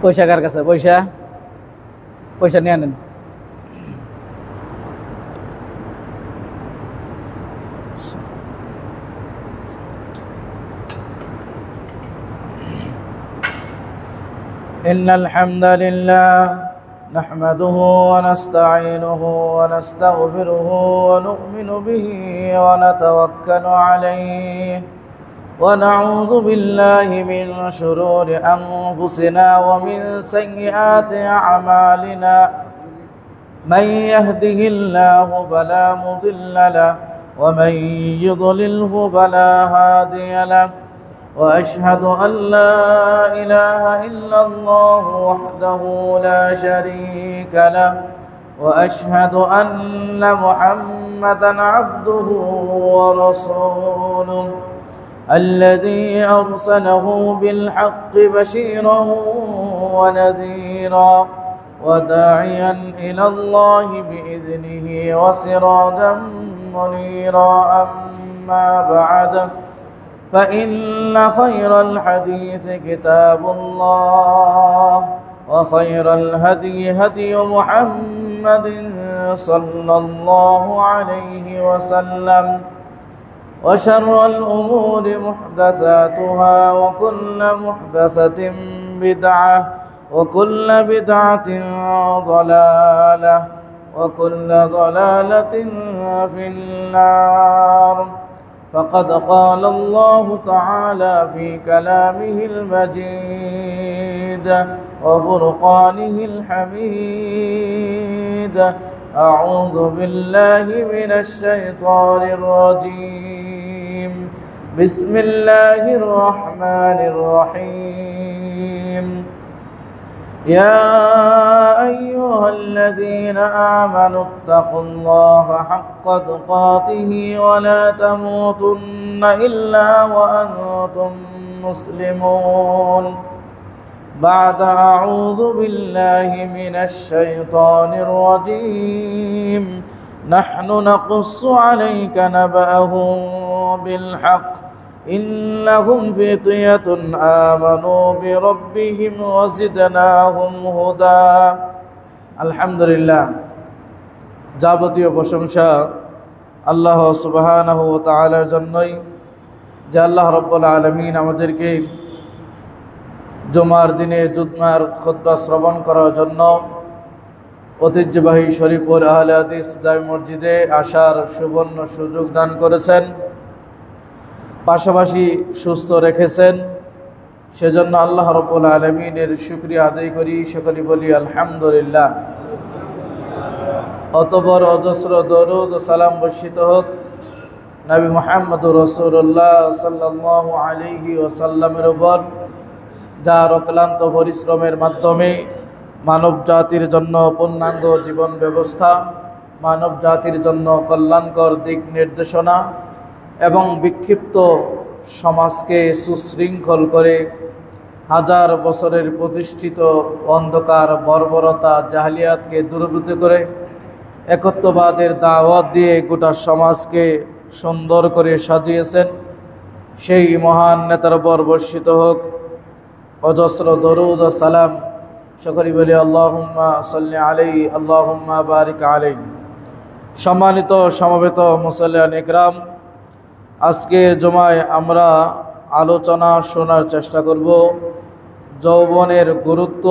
পয়সা কার কাছে? পয়সা পয়সা নিয়ে আনেন। إن الحمد لله نحمده ونستعينه ونستغفره ونؤمن به ونتوكل عليه ونعوذ بالله من شرور أنفسنا ومن سيئات أعمالنا من يهده الله فلا مضل له ومن يضلله فلا هادي له وأشهد أن لا إله إلا الله وحده لا شريك له وأشهد أن محمدا عبده ورسوله الذي أرسله بالحق بشيرا ونذيرا وداعيا إلى الله بإذنه وسراجا منيرا أما بعد فإن خير الحديث كتاب الله وخير الهدي هدي محمد صلى الله عليه وسلم وشر الأمور محدثاتها وكل محدثة بدعة وكل بدعة ضلالة وكل ضلالة في النار فقد قال الله تعالى في كلامه المجيد وفرقانه الحميد أعوذ بالله من الشيطان الرجيم بسم الله الرحمن الرحيم يا أيها الذين آمنوا اتقوا الله حق تقاته ولا تموتن إلا وأنتم مسلمون بعد أعوذ بالله من الشيطان الرجيم نحن نقص عليك نبأهم بالحق إنهم فتية آمنوا بربهم وزدناهم هدى الحمد لله যাবতীয় প্রশংসা আল্লাহ সুবহানাহু ওয়া তাআলার জন্যই, যে আল্লাহ রাব্বুল আলামিন আমাদেরকে জুমার দিনে জুমার খুতবা শ্রবণ করার জন্য ঐতিহ্যবাহী শরীফপুর আহলে হাদিস জামে মসজিদে আসার সুবর্ণ সুযোগ দান করেছেন, পাশাপাশি সুস্থ রেখেছেন। সেজন্য আল্লাহ রাব্বুল আলামিনের শুকরিয়া আদায় করি, সকলে বলি আলহামদুলিল্লাহ। অতঃপর অজস্র দরুদ ও সালাম বর্ষিত হোক নবী মুহাম্মদুর রাসূলুল্লাহ সাল্লাল্লাহু আলাইহি ওয়াসাল্লামের উপর, যার অক্লান্ত পরিশ্রমের মাধ্যমে মানব জাতির জন্য পূর্ণাঙ্গ জীবন ব্যবস্থা, মানব জাতির জন্য কল্যাণকর দিক নির্দেশনা এবং বিক্ষিপ্ত সমাজকে সুশৃঙ্খল করে হাজার বছরের প্রতিষ্ঠিত অন্ধকার বর্বরতা জাহেলিয়াতকে দূরীভূত করে একত্ববাদের দাওয়াত দিয়ে গোটা সমাজকে সুন্দর করে সাজিয়েছেন, সেই মহান নেতার উপর বর্ষিত হোক অজস্র দরুদ ও সালাম। সকলে বলি আল্লাহুম্মা সাল্লি আলাইহি আল্লাহুম্মা বারিক আলাইহি। সম্মানিত সমবেত মুসল্লিয়ান ইকরাম, আজকের জুমায় আমরা আলোচনা শোনার চেষ্টা করব যৌবনের গুরুত্ব,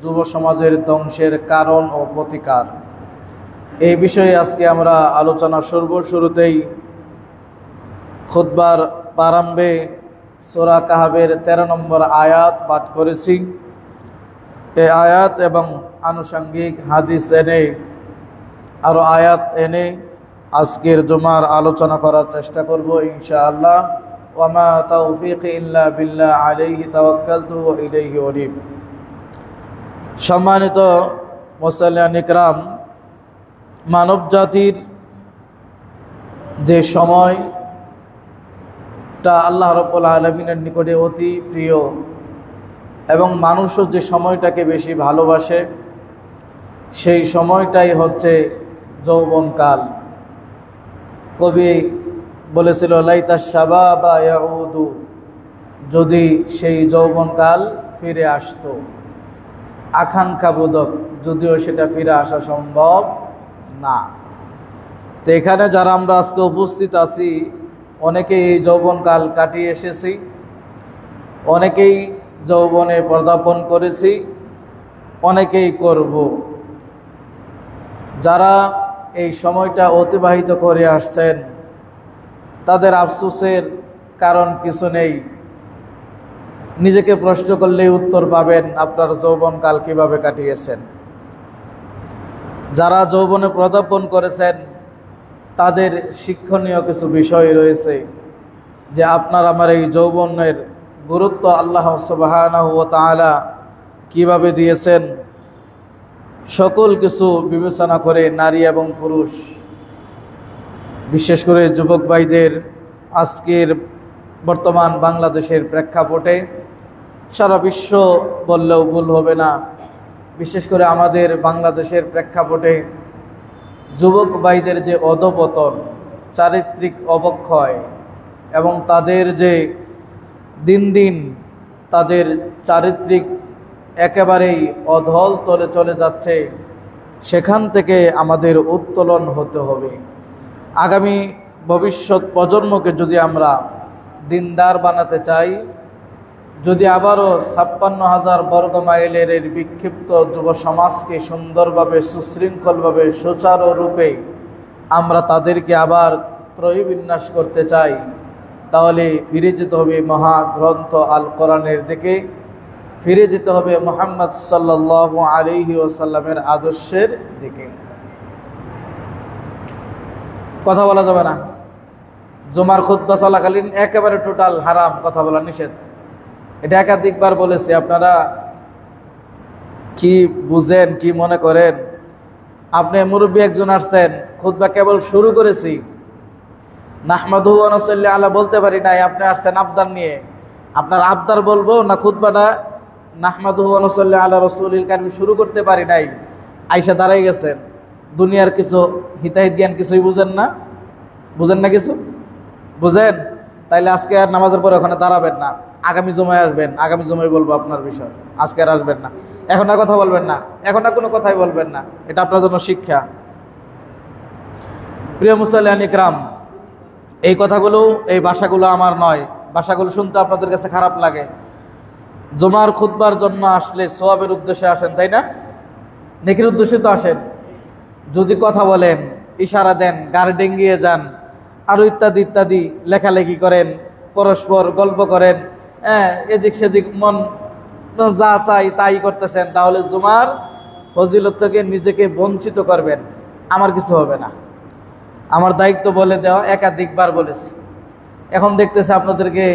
যুব সমাজের ধ্বংসের কারণ ও প্রতিকার। এই বিষয়ে আজকে আমরা আলোচনা শুরুতেই খুতবার প্রারম্ভে সূরা কাহফের 13 নম্বর আয়াত পাঠ করেছি। এই আয়াত এবং আনুষঙ্গিক হাদিস এনে আরও আয়াত এনে আজকের জুমার আলোচনা করার চেষ্টা করব ইনশাআল্লাহ। ওয়ামা তাওফীকি ইল্লা বিল্লাহ আলাইহি তাওয়াক্কালতু ওয়া ইলাইহি উনীব। সম্মানিত মুসল্লিয়ান ইকরাম, মানব জাতির যে সময়টা আল্লাহ রাব্বুল আলামিনের নিকটে অতি প্রিয় এবং মানুষও যে সময়টাকে বেশি ভালোবাসে, সেই সময়টাই হচ্ছে যৌবনকাল। কবি বলেছিল লাইতা শাবাবা ইয়াউদু, যদি সেই যৌবনকাল ফিরে আসতো। আকাঙ্ক্ষাবোধক, যদিও সেটা ফিরে আসা সম্ভব না। তো এখানে যারা আমরা আজকে উপস্থিত আছি, অনেকেই এই যৌবনকাল কাটিয়ে এসেছি, অনেকেই যৌবনে পদার্পণ করেছি, অনেকেই করব। যারা এই সময়টা অতিবাহিত করে আসছেন তাদের আফসোসের কারণ কিছু নেই। নিজেকে প্রশ্ন করলেই উত্তর পাবেন আপনার যৌবনকাল কিভাবে কাটিয়েছেন। যারা যৌবনে পদার্পণ করেছেন তাদের শিক্ষণীয় কিছু বিষয় রয়েছে, যে আপনার আমার এই যৌবনের গুরুত্ব আল্লাহ সুবহানাহু ওয়া তাআলা কিভাবে দিয়েছেন, সকল কিছু বিবেচনা করে নারী এবং পুরুষ, বিশেষ করে যুবক ভাইদের আজকের বর্তমান বাংলাদেশের প্রেক্ষাপটে, সারা বিশ্ব বললেও ভুল হবে না, বিশেষ করে আমাদের বাংলাদেশের প্রেক্ষাপটে যুবক ভাইদের যে অধপতন, চারিত্রিক অবক্ষয় এবং তাদের যে দিন দিন তাদের চারিত্রিক একেবারেই অধল তলে চলে যাচ্ছে, সেখান থেকে আমাদের উত্তোলন হতে হবে। আগামী ভবিষ্যৎ প্রজন্মকে যদি আমরা দিনদার বানাতে চাই, যদি আবারও 56,000 বর্গ মাইলের এই বিক্ষিপ্ত যুব সমাজকে সুন্দরভাবে, সুশৃঙ্খলভাবে, সুচারুরূপে আমরা তাদেরকে আবার ত্রয়ীবিন্যাস করতে চাই, তাহলে ফিরে যেতে হবে মহাগ্রন্থ আল কোরআনের দিকে, ফিরে যেতে হবে মুহাম্মদ সাল্লাল্লাহু আলাইহি ওয়াসাল্লামের আদর্শের দিকে। কথা বলা যাবে না, জুমার খুতবা চলাকালীন একেবারে টোটাল হারাম, কথা বলা নিষেধ। এটা একাধিকবার বলেছি, আপনারা কি বুঝেন, কি মনে করেন? আপনি মুরব্বী একজন আসছেন, খুতবা কেবল শুরু করেছি, নাহমাদুহু ওয়া নুসাল্লি আলা বলতে পারি নাই, আপনি আসছেন আবদার নিয়ে। আপনার আবদার বলবো না খুতবাটা নাহমাদুহু ওয়া নুসাল্লি আলা রাসূলিল কারীম শুরু করতে পারি নাই, আইসা দাঁড়াই গেছেন। দুনিয়ার কিছু হিতাহিত জ্ঞান কিছুই বুঝেন না, বুঝেন না কিছু বুঝেন? তাইলে আজকে আর নামাজের পরে ওখানে দাঁড়াবেন না, আগামী জমায় আসবেন, আগামী জমায় বলবো আপনার বিষয়। আজকে আর আসবেন না, এখন আর কথা বলবেন না, এখন আর কোনো কথাই বলবেন না, এটা আপনার জন্য শিক্ষা। প্রিয় মুসল্লিয়ান ইকরাম, এই কথাগুলো, এই ভাষাগুলো আমার নয়, ভাষাগুলো শুনতে আপনাদের কাছে খারাপ লাগে। জুমার খুতবার জন্য আসলে সওয়াবের উদ্দেশ্যে আসেন, তাই না? নেকির উদ্দেশ্যে তো আসেন। যদি কথা বলেন, ইশারা দেন, গাড়ি ডেঙ্গিয়ে যান, আরো ইত্যাদি ইত্যাদি, লেখালেখি করেন, পরস্পর গল্প করেন, এদিক সেদিক মন যা চাই তাই করতেছেন, তাহলে জুমার ফজিলত থেকে নিজেকে বঞ্চিত করবেন। আমার কিছু হবে না, আমার দায়িত্ব বলে দেওয়া, একাধিকবার বলেছি। এখন দেখতেছে আপনাদেরকে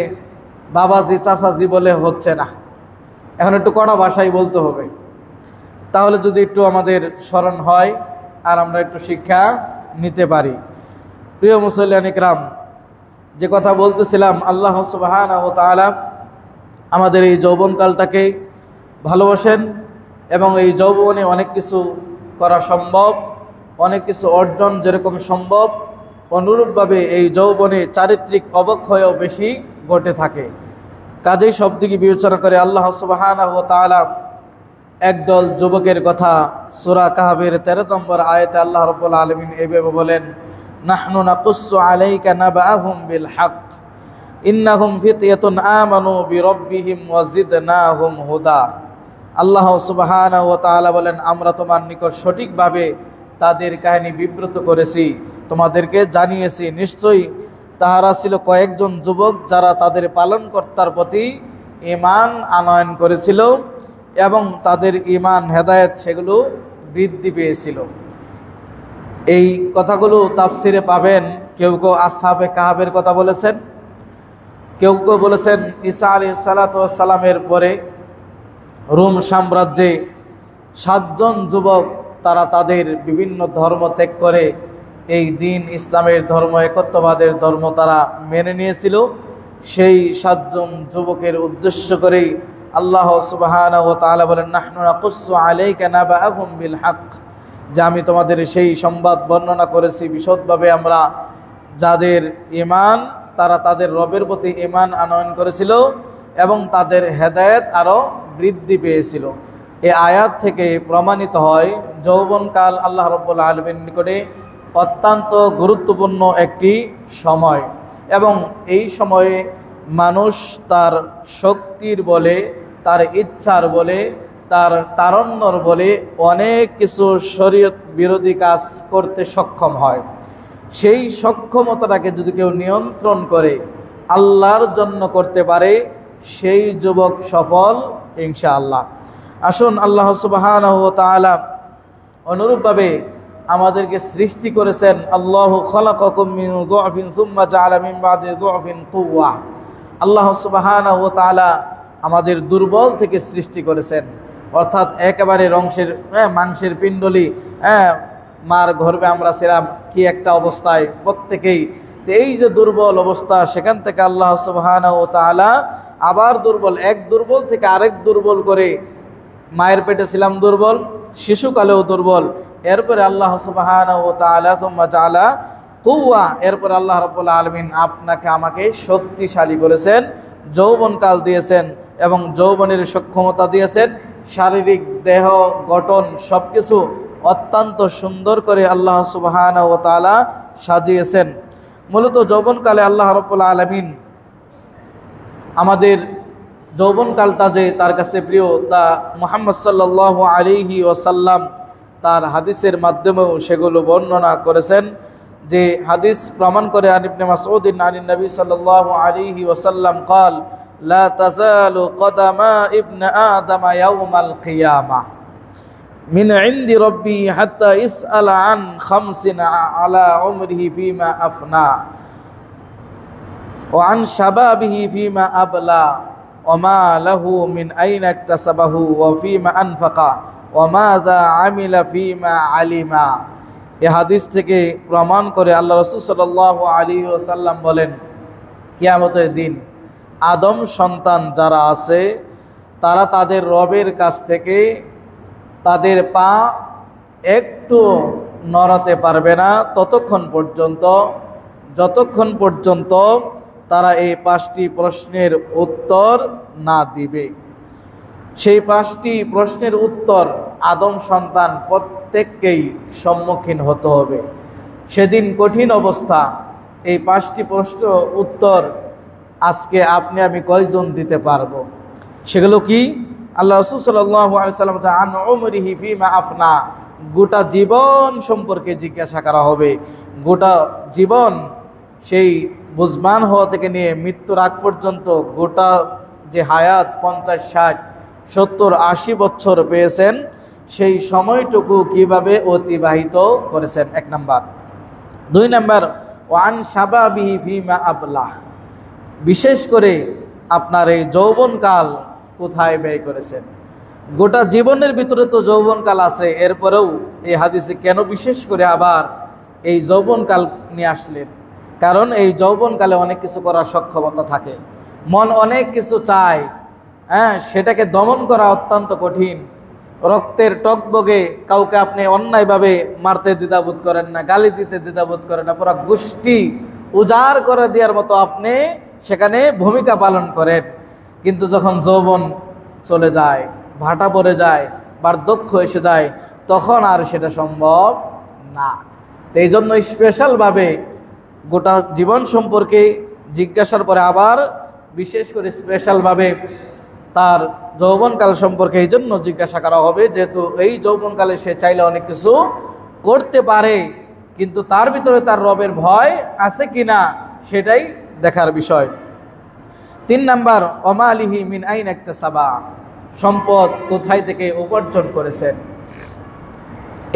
বাবাজি চাচাজি বলে হচ্ছে না, এখন একটু কড়া ভাষায় বলতে হবে, তাহলে যদি একটু আমাদের স্মরণ হয় আর আমরা একটু শিক্ষা নিতে পারি। প্রিয় মুসল্লিয়ান ইকরাম, যে কথা বলতেছিলাম, আল্লাহ সুবহানাহু ওয়া তাআলা আমাদের এই যৌবনকালটাকে ভালোবাসেন এবং এই যৌবনে অনেক কিছু করা সম্ভব, অনেক কিছু অর্জন যেরকম সম্ভব, অনুরূপভাবে এই যৌবনে চারিত্রিক অবক্ষয়ও বেশি ঘটে থাকে। কাজেই সব দিকে বিবেচনা করে আল্লাহ সুবহানাহু ওয়া তাআলা একদল যুবকের কথা সূরা কাহফের 13 নম্বর আয়াতে আল্লাহ রাব্বুল আলামিন এভাবে বলেন, নাহনু নাকুসসু আলাইকা নাবাআহুম বিল হক ইন্নাহুম ফিতয়াতুন আমানু বিরাব্বিহিম ওয়া জিদনাহুম হুদা। আল্লাহ সুবহানাহু ওয়া তাআলা বলেন, আমরা তোমার নিকট সঠিকভাবে তাদের কাহিনী বিবৃত করেছি, তোমাদেরকে জানিয়েছি, নিশ্চয়ই তাহারা ছিল কয়েকজন যুবক যারা তাদের পালনকর্তার প্রতি ঈমান আনয়ন করেছিল এবং তাদের ঈমান হেদায়েত সেগুলো বৃদ্ধি পেয়েছিল। এই কথাগুলো তাফসিরে পাবেন। কেউ কেউ আসহাবে কাহফের কথা বলেছেন, কেউ কেউ বলেছেন ঈসা আলাইহিস সালাতু ওয়াস সালামের পরে রোম সাম্রাজ্যে 7 জন যুবক, তারা তাদের বিভিন্ন ধর্ম ত্যাগ করে এই দিন ইসলামের ধর্ম, একত্ববাদের ধর্ম তারা মেনে নিয়েছিল। সেই 7 জন যুবকের উদ্দেশ্য করেই আল্লাহ সুবহানাহু ওয়া তাআলা বলেন, নাহনু নাকুসসু আলাইকা নাবাআহুম বিল হক, যে আমি তোমাদের সেই সংবাদ বর্ণনা করেছি বিশদভাবে। আমরা যাদের ঈমান, তারা তাদের রবের প্রতি ঈমান আনয়ন করেছিল এবং তাদের হেদায়েত আরো বৃদ্ধি পেয়েছিল। এই আয়াত থেকে প্রমাণিত হয় যৌবনকাল আল্লাহ রাব্বুল আলামিনের নিকটে অত্যন্ত গুরুত্বপূর্ণ একটি সময়, এবং এই সময়ে মানুষ তার শক্তির বলে, তার ইচ্ছার বলে, তার তারণ্যর বলে অনেক কিছু শরীয়ত বিরোধী কাজ করতে সক্ষম হয়। সেই সক্ষমতাটাকে যদি কেউ নিয়ন্ত্রণ করে আল্লাহর জন্য করতে পারে, সেই যুবক সফল ইনশাআল্লাহ। আসুন, আল্লাহ সুবহানাহু ওয়া তাআলা অনুরূপভাবে আমাদেরকে সৃষ্টি করেছেন। আল্লাহু খালাকাকুম মিন যুফিন সুম্মা জাআলা মিন বাদি যুফিন কুওয়া। আল্লাহ সুবহানাহু ওয়া তাআলা আমাদের দুর্বল থেকে সৃষ্টি করেছেন, অর্থাৎ একেবারে মাংসের পিণ্ডলি, মার গর্ভে আমরা ছিলাম কি একটা অবস্থায় প্রত্যেকেই। এই যে দুর্বল অবস্থা, সেখান থেকে আল্লাহ সুবহানাহু ওয়া তাআলা আবার এক দুর্বল থেকে আরেক দুর্বল করে, মায়ের পেটে ছিলাম দুর্বল, শিশুকালেও দুর্বল, এরপরে আল্লাহ সুবহানাহু ওয়া তাআলা সুম্মা জাআলা কুওয়া, এরপরে আল্লাহ রাব্বুল আলামিন আপনাকে আমাকে শক্তিশালী করেছেন, যৌবনকাল দিয়েছেন এবং যৌবনের সক্ষমতা দিয়েছেন। শারীরিক দেহ গঠন সবকিছু অত্যন্ত সুন্দর করে আল্লাহ সুবহানাহু ওয়া তাআলা সাজিয়েছেন। মূলত যৌবনকালে আল্লাহ রাব্বুল আলামিন আমাদের যৌবনকালটা যে তার কাছে প্রিয়, তা মুহাম্মদ সাল্লাল্লাহু আলাইহি ওয়াসাল্লাম তার হাদিসের মাধ্যমেও সেগুলো বর্ণনা করেছেন। যে হাদিস প্রমাণ করে আন ইবনে মাসউদ আনিন নবী সাল্লাল্লাহু আলাইহি ওয়াসাল্লাম قال لا تزال قدم ابن آدم يوم القيامة من عند ربي حتى يسأل عن خمس على عمره فيما أفنى وعن شبابه فيما أبلى وما له من أين اكتسبه وفيما أنفق وماذا عمل فيما علم। এই হাদিস থেকে প্রমাণ করে আল্লাহ রাসূল সাল্লাল্লাহু আলাইহি ওয়াসাল্লাম বলেন, কিয়ামতের দিন আদম সন্তান যারা আছে তারা তাদের রবের কাছ থেকে তাদের পা একটু নড়াতে পারবে না যতক্ষণ পর্যন্ত তারা এই 5টি প্রশ্নের উত্তর না দিবে। সেই 5টি প্রশ্নের উত্তর আদম সন্তান প্রত্যেককেই সম্মুখীন হতে হবে। সেদিন কঠিন অবস্থা। এই 5টি প্রশ্ন উত্তর আজকে আপনি আমি কয়জন দিতে পারবো? সেগুলো কি? আল্লাহ রাসূল সাল্লাল্লাহু আলাইহি ওয়াসাল্লাম আন উমরিহি ফিমা আফনা, গোটা জীবন সম্পর্কে জিজ্ঞাসা করা হবে। গোটা জীবন, সেই বুঝবান হওয়া থেকে নিয়ে মৃত্যুর আগ পর্যন্ত গোটা যে হায়াত 50, 60, 70, 80 বছর পেয়েছেন, সেই সময়টুকু কিভাবে অতিবাহিত করেছেন, 1 নাম্বার। 2 নাম্বার, ওয়ান শাবাবিহি ফিমা আবলাহ, বিশেষ করে আপনার এই যৌবনকাল কোথায় ব্যয় করেছেন। গোটা জীবনের ভিতরে তো যৌবনকাল আছে, এরপরেও এই হাদিসে কেন বিশেষ করে আবার এই যৌবনকাল নিয়ে আসলেন? কারণ এই যৌবনকালে অনেক কিছু করার সক্ষমতা থাকে, মন অনেক কিছু চায়, সেটাকে দমন করা অত্যন্ত কঠিন। রক্তের টকবগে কাউকে আপনি অন্যায়ভাবে মারতে দ্বিধাবোধ করেন না, গালি দিতে দ্বিধাবোধ করেন না, পুরো গোষ্ঠী উজাড় করে দেওয়ার মতো আপনি সেখানে ভূমিকা পালন করেন। কিন্তু যখন যৌবন চলে যায়, ভাটা পড়ে যায়, বার্ধক্য এসে যায়, তখন আর সেটা সম্ভব না। এই জন্য স্পেশালভাবে গোটা জীবন সম্পর্কে জিজ্ঞাসার পরে আবার বিশেষ করে স্পেশালভাবে তার যৌবনকাল সম্পর্কে এই জন্য জিজ্ঞাসা করা হবে, যেহেতু এই যৌবনকালে সে চাইলে অনেক কিছু করতে পারে, কিন্তু তার ভিতরে তার রবের ভয় আছে কিনা সেটাই দেখার বিষয়। 3 নাম্বার, ওমালিহি মিন আইন ইকতাসাবা, সম্পদ কোথায় থেকে উপার্জন করেছেন।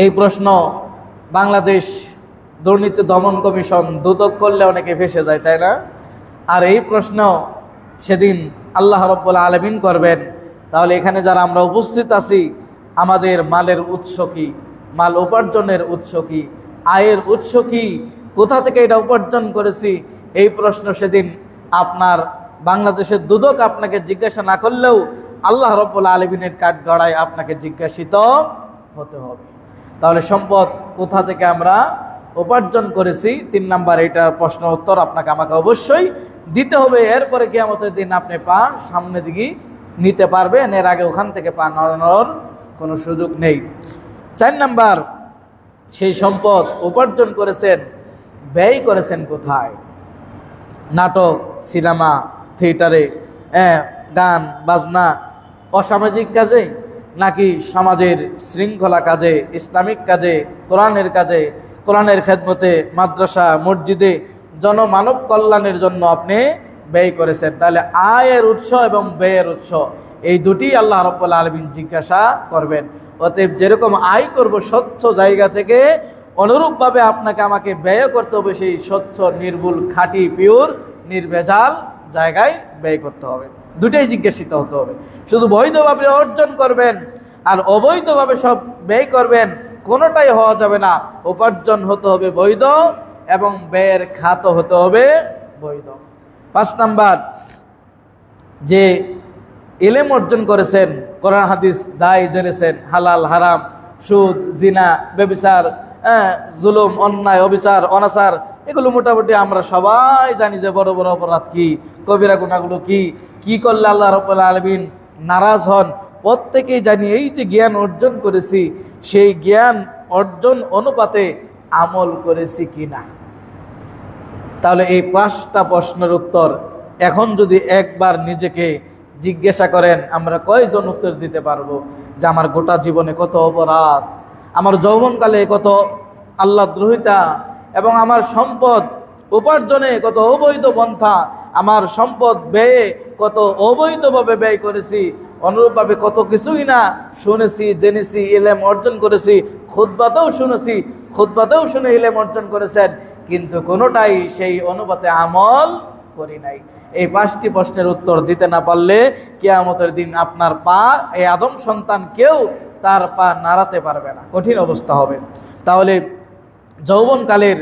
এই প্রশ্ন বাংলাদেশ দুর্নীতি দমন কমিশন দুদক করলে অনেকে ফেসে যায়, তাই না? আর এই প্রশ্ন সেদিন আল্লাহ রাব্বুল আলামিন করবেন। তাহলে এখানে যারা আমরা উপস্থিত আছি, আমাদের মালের উৎস কি, মাল উপার্জনের উৎস কি, আয়ের উৎস কি, কোথা থেকে এটা উপার্জন করেছি, এই প্রশ্ন সেদিন আপনার বাংলাদেশের দুদক আপনাকে জিজ্ঞাসা না করলেও আল্লাহ রাব্বুল আলামিনের কাঠগড়ায় আপনাকে জিজ্ঞাসিত হতে হবে। তাহলে সম্পদ কোথা থেকে আমরা উপার্জন করেছি, 3 নাম্বার এটার প্রশ্ন উত্তর আপনাকে আমাকে অবশ্যই দিতে হবে। এরপরে কিয়ামতের দিন আপনি পা সামনে দিকে নিতে পারবেন, এর আগে ওখান থেকে পা নড়ানোর কোনো সুযোগ নেই। 4 নাম্বার, সেই সম্পদ উপার্জন করেছেন, ব্যয় করেছেন কোথায়? নাটক, সিনেমা, থিয়েটারে, গান বাজনা, অসামাজিক কাজে, নাকি সমাজের শৃঙ্খলা কাজে, ইসলামিক কাজে, কোরআনের কাজে, কোরআনের খেদমতে, মাদ্রাসা, মসজিদে, জনমানব কল্যাণের জন্য আপনি ব্যয় করেছেন। তাহলে আয়ের উৎস এবং ব্যয়ের উৎস এই দুটি আল্লাহ রাব্বুল আলামিন জিজ্ঞাসা করবেন। অতএব যেরকম আয় করব স্বচ্ছ জায়গা থেকে, অনুরূপভাবে আপনাকে আমাকে ব্যয় করতে হবে সেই স্বচ্ছ, নির্ভুল, খাঁটি, পিওর, নির্ভেজাল জায়গায় ব্যয় করতে হবে। দুটাই জিজ্ঞাসিত হতে হবে। শুধু বৈধভাবে অর্জন করবেন আর অবৈধভাবে সব ব্যয় করবেন, কোনোটাই হওয়া যাবে না। উপার্জন হতে হবে বৈধ এবং ব্যয়ের খাত হতে হবে বৈধ। 5 নাম্বার, যে ইলম অর্জন করেছেন, কোরআন হাদিস যাই জেনেছেন, হালাল হারাম, সুদ, জিনা, ব্যভিচার, জুলুম, অন্যায়, অবিচার, অনাচার, এগুলো মোটামুটি আমরা সবাই জানি যে বড় বড় অপরাধ কি, কবিরা গুনাহগুলো কি, কি করলে আল্লাহ রাব্বুল আলামিন নারাজ হন, প্রত্যেকেই জানি। এই যে জ্ঞান অর্জন করেছি, সেই জ্ঞান অর্জন অনুপাতে আমল করেছি কিনা। তাহলে এই 5টা প্রশ্নের উত্তর এখন যদি একবার নিজেকে জিজ্ঞাসা করেন, আমরা কয়জন উত্তর দিতে পারবো যে আমার গোটা জীবনে কত অপরাধ, আমার যৌবনকালে কত আল্লাহ দ্রোহিতা, এবং আমার সম্পদ উপার্জনে কত অবৈধ পন্থা, আমার সম্পদ ব্যয়ে কত অবৈধভাবে ব্যয় করেছি, অনুরূপভাবে কত কিছুই না শুনেছি, জেনেছি, ইলম অর্জন করেছি, খুতবাতেও শুনেছি, খুতবাতেও শুনে ইলম অর্জন করেছেন, কিন্তু কোনোটাই সেই অনুপাতে আমল করি নাই। এই 5টি প্রশ্নের উত্তর দিতে না পারলে কিয়ামতের দিন আপনার পা, এই আদম সন্তান কেউ তার পা নাড়াতে পারবে না, কঠিন অবস্থা হবে। তাহলে যৌবনকালের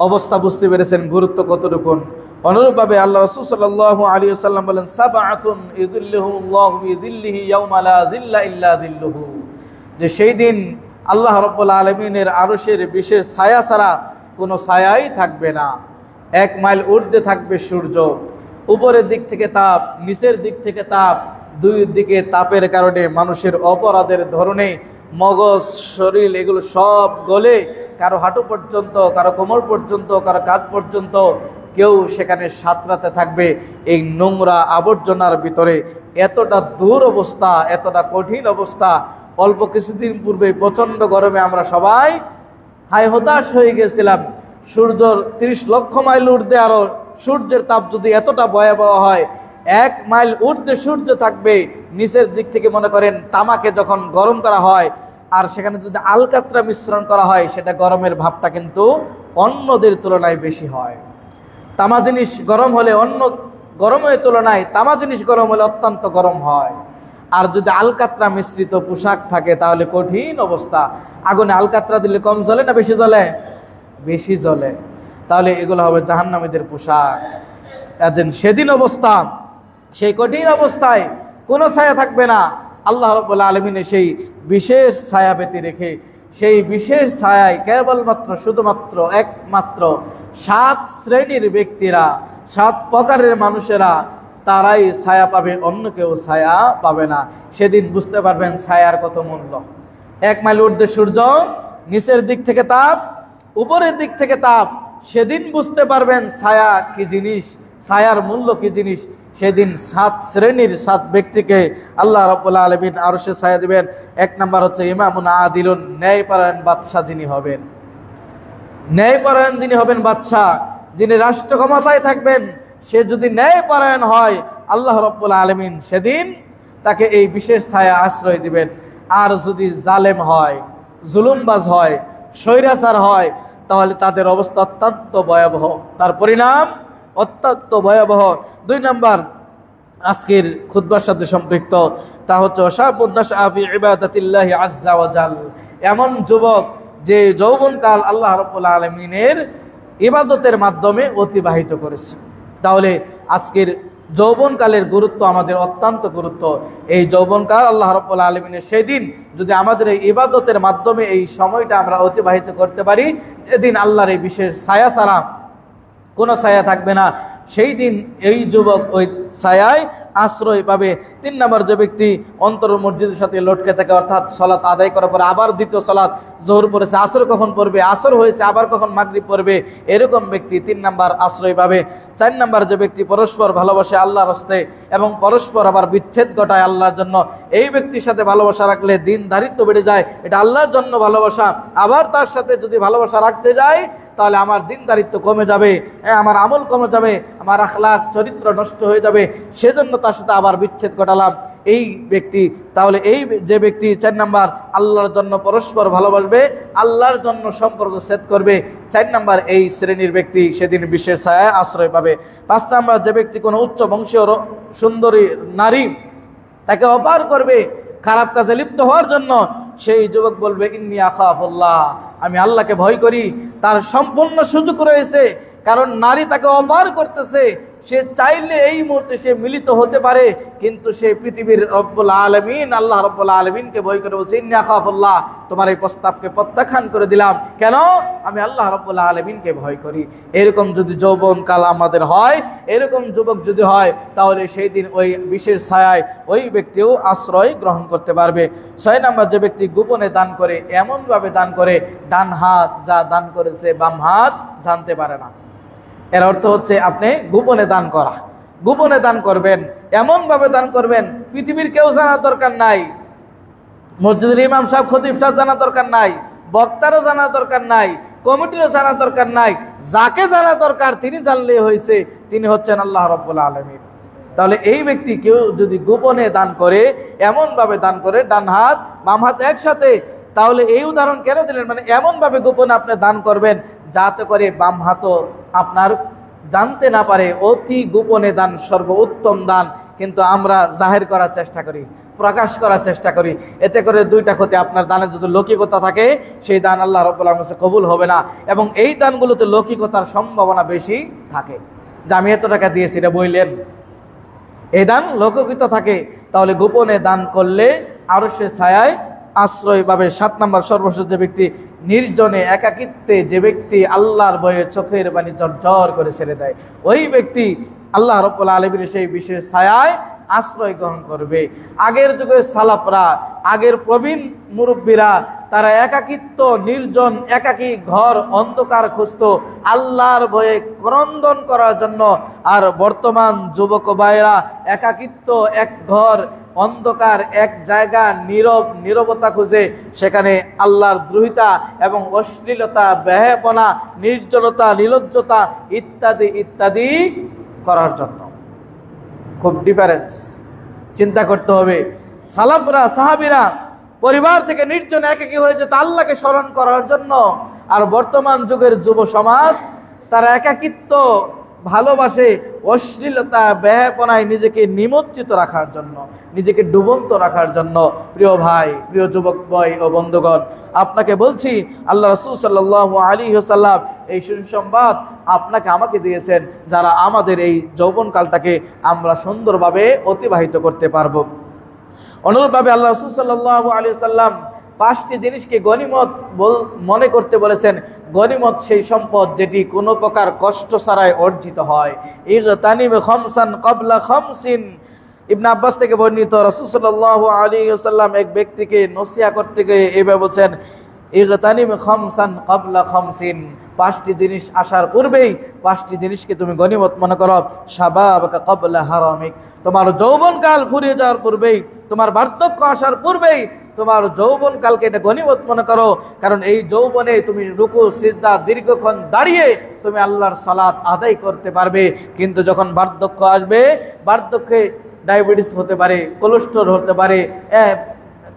অবস্থা বুঝতে পেরেছেন গুরুত্ব কতটুকু। অনুরূপভাবে আল্লাহ রাসূল সাল্লাল্লাহু আলাইহি ওয়াসাল্লাম বলেন, সাবআতুন ইযিল্লুহুমুল্লাহু বিযিল্লিহি ইয়াওমা লা যিল্লা ইল্লা যিল্লুহু, যে সেই দিন আল্লাহ রাব্বুল আলামিনের আরশের বিশেষ ছায়া ছাড়া কোনো ছায়াই থাকবে না। 1 মাইল ঊর্ধ্বে থাকবে সূর্য, উপরের দিক থেকে তাপ, নিচের দিক থেকে তাপ, দুই দিকে তাপের কারণে মানুষের অপরাধের ধরনে মগজ, শরীর এগুলো সব গলে কারো হাঁটু পর্যন্ত, কারো কোমর পর্যন্ত, কারো কাঁধ পর্যন্ত, কেউ সেখানে সাঁতরাতে থাকবে এই নোংরা আবর্জনার ভিতরে। এতটা দূর অবস্থা, এতটা কঠিন অবস্থা। অল্প কিছুদিন পূর্বে প্রচণ্ড গরমে আমরা সবাই হতাশ হয়ে গেছিলাম। সূর্যর 30 লক্ষ মাইল ঊর্ধ্বে আরো সূর্যের তাপ যদি এতটা ভয়াবহ হয়, 1 মাইল ঊর্ধ্বে সূর্য থাকবে, নিচের দিক থেকে মনে করেন তামাকে যখন গরম করা হয় আর সেখানে যদি আলকাতরা মিশ্রণ করা হয়, সেটা গরমের ভাবটা কিন্তু অন্যদের তুলনায় বেশি হয়। তামা জিনিস গরম হলে অন্য গরমের তুলনায় তামা জিনিস গরম হলে অত্যন্ত গরম হয়। আর যদি আলকাতরা মিশ্রিত পোশাক থাকে তাহলে কঠিন অবস্থা। আগুনে আলকাতরা দিলে কম জ্বলে না বেশি জ্বলে? বেশি জ্বলে। তাহলে এগুলো হবে জাহান্নামীদের পোশাক। সেদিন অবস্থা, সেই কঠিন অবস্থায় কোনো ছায়া থাকবে না। আল্লাহ রাব্বুল আলামিন সেই বিশেষ ছায়া পেতে রেখে, সেই বিশেষ ছায়ায় কেবলমাত্র শুধুমাত্র একমাত্র 7 শ্রেণীর ব্যক্তিরা, 7 প্রকারের মানুষেরা, তারাই ছায়া পাবে, অন্য কেউ ছায়া পাবে না। সেদিন বুঝতে পারবেন ছায়ার কত মূল্য। 1 মাইল ঊর্ধ্বে সূর্য, নিচের দিক থেকে তাপ, উপরের দিক থেকে তাপ। সেদিন বুঝতে পারবেন ছায়া কি জিনিস, ছায়ার মূল্য কি জিনিস। সেদিন 7 শ্রেণীর 7 ব্যক্তিকে আল্লাহ রাব্বুল আলামিন আরশে ছায়া দিবেন। 1 নাম্বার হচ্ছে ইমামুন আদিলুন, ন্যায়পরায়ণ বাদশা যিনি হবেন। ন্যায়পরায়ণ যিনি হবেন বাদশা, যিনি রাষ্ট্র ক্ষমতায় থাকবেন, সে যদি ন্যায়পরায়ণ হয়, আল্লাহ রাব্বুল আলামিন সেদিন তাকে এই বিশেষ ছায়া আশ্রয় দিবেন। আর যদি জালেম হয়, জুলুমবাজ হয়, স্বৈরাচার হয়, তাহলে তাদের অবস্থা অত্যন্ত ভয়াবহ, তার পরিণাম অত্যন্ত ভয়াবহ। 2 নাম্বার আজকের খুতবার সাথে সম্পৃক্ত, তা হচ্ছে ওয়াশাবুন নাশআ ফি ইবাদাতিল্লাহি আযজা ওয়া জাল, এমন যুবক যে যৌবনকাল আল্লাহ রাব্বুল আলামিনের ইবাদতের মাধ্যমে অতিবাহিত করেছে। তাহলে আজকের যৌবনকালের গুরুত্ব আমাদের অত্যন্ত গুরুত্ব। এই যৌবনকাল আল্লাহ রাব্বুল আলামিনের সেই দিন যদি আমাদের এই ইবাদতের মাধ্যমে এই সময়টা আমরা অতিবাহিত করতে পারি, এদিন আল্লাহর এই বিশেষ ছায়া ছাড়া কোনো ছায়া থাকবে না। সেই দিন এই যুবক ওই ছায়ায় আশ্রয় পাবে। 3 নম্বর, যে ব্যক্তি অন্তর মসজিদের সাথে লটকে থাকে, অর্থাৎ সালাত আদায় করার পরে আবার দ্বিতীয় সালাত, জোহর পড়েছে আসর কখন পড়বে, আসর হয়েছে আবার কখন মাগরিব পড়বে, এরকম ব্যক্তি 3 নম্বর আশ্রয় পাবে। 4 নম্বর, যে ব্যক্তি পরস্পর ভালোবাসে আল্লাহর হস্তে এবং পরস্পর আবার বিচ্ছেদ ঘটায় আল্লাহর জন্য, এই ব্যক্তির সাথে ভালোবাসা রাখলে দিনদারিত্ব বেড়ে যায়, এটা আল্লাহর জন্য ভালোবাসা। আবার তার সাথে যদি ভালোবাসা রাখতে যায় তাহলে আমার দিনদারিত্ব কমে যাবে, আমার আমল কমে যাবে, আমার আখলাক চরিত্র নষ্ট হয়ে যাবে, সেজন্য তার সাথে আবার বিচ্ছেদ ঘটালাম এই ব্যক্তি। তাহলে এই যে ব্যক্তি 4 নম্বর আল্লাহর জন্য পরস্পর ভালোবাসবে, আল্লাহর জন্য সম্পর্ক সেট করবে, 4 নম্বর এই শ্রেণীর ব্যক্তি সেদিন বিশ্বের ছায়ায় আশ্রয় পাবে। 5 নম্বর, যে ব্যক্তি কোনো উচ্চ বংশীয় সুন্দরী নারী তাকে অপার করবে খারাপ কাজে লিপ্ত হওয়ার জন্য, সেই যুবক বলবে ইন্নী আখাফুল্লাহ, আমি আল্লাহকে ভয় করি। তার সম্পূর্ণ সুযোগ রয়েছে, কারণ নারী তাকে অপার করতেছে, সে চাইলে এই মুহূর্তে সে মিলিত হতে পারে, কিন্তু সে পৃথিবীর রব্বুল আলামিন আল্লাহ রব্বুল আলামিনকে ভয় করে বলছে ইন্নী আখাফুল্লাহ, তোমার এই প্রস্তাবকে প্রত্যাখ্যান করে দিলাম, কেন? আমি আল্লাহ রব্বুল আলামিনকে ভয় করি। এরকম যদি যৌবনকাল আমাদের হয়, এরকম যুবক যদি হয়, তাহলে সেই দিন ওই বিশেষ ছায়ায় ওই ব্যক্তিও আশ্রয় গ্রহণ করতে পারবে। 6 নম্বর, যে ব্যক্তি গোপনে দান করে, এমনভাবে দান করে ডান হাত যা দান করেছে বাম হাত জানতে পারে না। এর অর্থ হচ্ছে আপনি গোপনে দান করা, গোপনে দান করবেন, এমনভাবে দান করবেন পৃথিবীর কেউ জানার দরকার নাই, মসজিদের ইমাম সাহেব খতিব সাহেব জানার দরকার নাই, বক্তারও জানার দরকার নাই, কমিটিরও জানার দরকার নাই, যাকে জানা দরকার তিনি জানলেই হয়েছে, তিনি হচ্ছেন আল্লাহ রাব্বুল আলামিন। তাহলে এই ব্যক্তি কেউ যদি গোপনে দান করে, এমনভাবে দান করে ডান হাত বাম হাত একসাথে, তাহলে এই উদাহরণ কেন দিলেন? মানে এমনভাবে গোপনে আপনি দান করবেন যাতে করে বাম হাতও আপনার জানতে না পারে। অতি গোপনে দান সর্বোত্তম দান, কিন্তু আমরা জাহির করার চেষ্টা করি, প্রকাশ করার চেষ্টা করি, এতে করে দুইটা ক্ষতি। আপনার দানের যদি লৌকিকতা থাকে, সেই দান আল্লাহ রাব্বুল আলামিন কাছে কবুল হবে না, এবং এই দানগুলোতে লৌকিকতার সম্ভাবনা বেশি থাকে, যে আমি এত টাকা দিয়েছি এটা বললেন, এই দান লৌকিকতা থাকে। তাহলে গোপনে দান করলে আরশের ছায়ায় আশ্রয় পাবে। 7 নম্বর, সর্বশেষ, যে ব্যক্তি নির্জনে একাকিত্বে, যে ব্যক্তি আল্লাহর ভয়ে চোখের পানি ঝরঝর করে ছেড়ে দেয়, ওই ব্যক্তি আল্লাহ রাব্বুল আলামিনের সেই বিশেষ ছায়ায় আশ্রয় গ্রহণ করবে। আগের যুগের সালাফরা, আগের প্রবীণ মুরব্বীরা, তারা একাকিত্ব, নির্জন একাকী ঘর অন্ধকার খুঁজত আল্লাহর ভয়ে ক্রন্দন করার জন্য। আর বর্তমান যুবক ভাইরা একাকিত্ব, এক ঘর অন্ধকার, এক জায়গা নীরবতা খুঁজে সেখানে আল্লাহর দ্রোহিতা এবং অশ্লীলতা, ব্যয়াপনা, নির্জনতা, নির্লজ্জতা ইত্যাদি ইত্যাদি করার জন্য। খুব ডিফারেন্স, চিন্তা করতে হবে। সালাফরা, সাহাবীরা পরিবার থেকে নির্জন একাকী হয়ে যেত আল্লাহকে স্মরণ করার জন্য, আর বর্তমান যুগের যুব সমাজ তারা একাকিত্ব ভালোবাসে, অশ্লীলতা, ব্যয়াপনায় নিজেকে নিমজ্জিত রাখার জন্য, নিজেকে ডুবন্ত রাখার জন্য। প্রিয় ভাই, প্রিয় যুবক ভাই ও বন্ধুগণ, আপনাকে বলছি, আল্লাহ রাসূল সাল্লাল্লাহু আলাইহি ওয়াসাল্লাম এই সুসংবাদ আপনাকে আমাকে দিয়েছেন, যারা আমাদের এই যৌবনকালটাকে আমরা সুন্দরভাবে অতিবাহিত করতে পারবো। অনুরূপভাবে আল্লাহ রাসূল সাল্লাল্লাহু আলাইহি ওয়াসাল্লাম 5টি জিনিসকে গনিমত মনে করতে বলেছেন। গনিমত সেই সম্পদ যেটি কোনো প্রকার কষ্ট ছাড়াই অর্জিত হয়। ইগতানিম খামসান ক্বাবলা খামসিন। ইবনে আব্বাস থেকে বর্ণিত, রাসূল সাল্লাল্লাহু আলাইহি ওয়াসাল্লাম এক ব্যক্তিকে নসিহত করতে গিয়ে এভাবে বলেছেন, ইগতানিম খামসান ক্বাবলা খামসিন, 5টি জিনিস আসার পূর্বেই 5টি জিনিসকে তুমি গনিমত মনে করো। শাবাবাকা ক্বাবলা হারামিক, তোমার যৌবনকাল ফুরিয়ে যাওয়ার পূর্বেই, তোমার বার্ধক্য আসার পূর্বেই তোমার যৌবনকালকে এটা গনিমত মনে করো, কারণ এই যৌবনে তুমি রুকু সিজদা দীর্ঘক্ষণ দাঁড়িয়ে তুমি আল্লাহর সালাত আদায় করতে পারবে। কিন্তু যখন বার্ধক্য আসবে, বার্ধক্যে ডায়াবেটিস হতে পারে, কোলেস্ট্রল হতে পারে,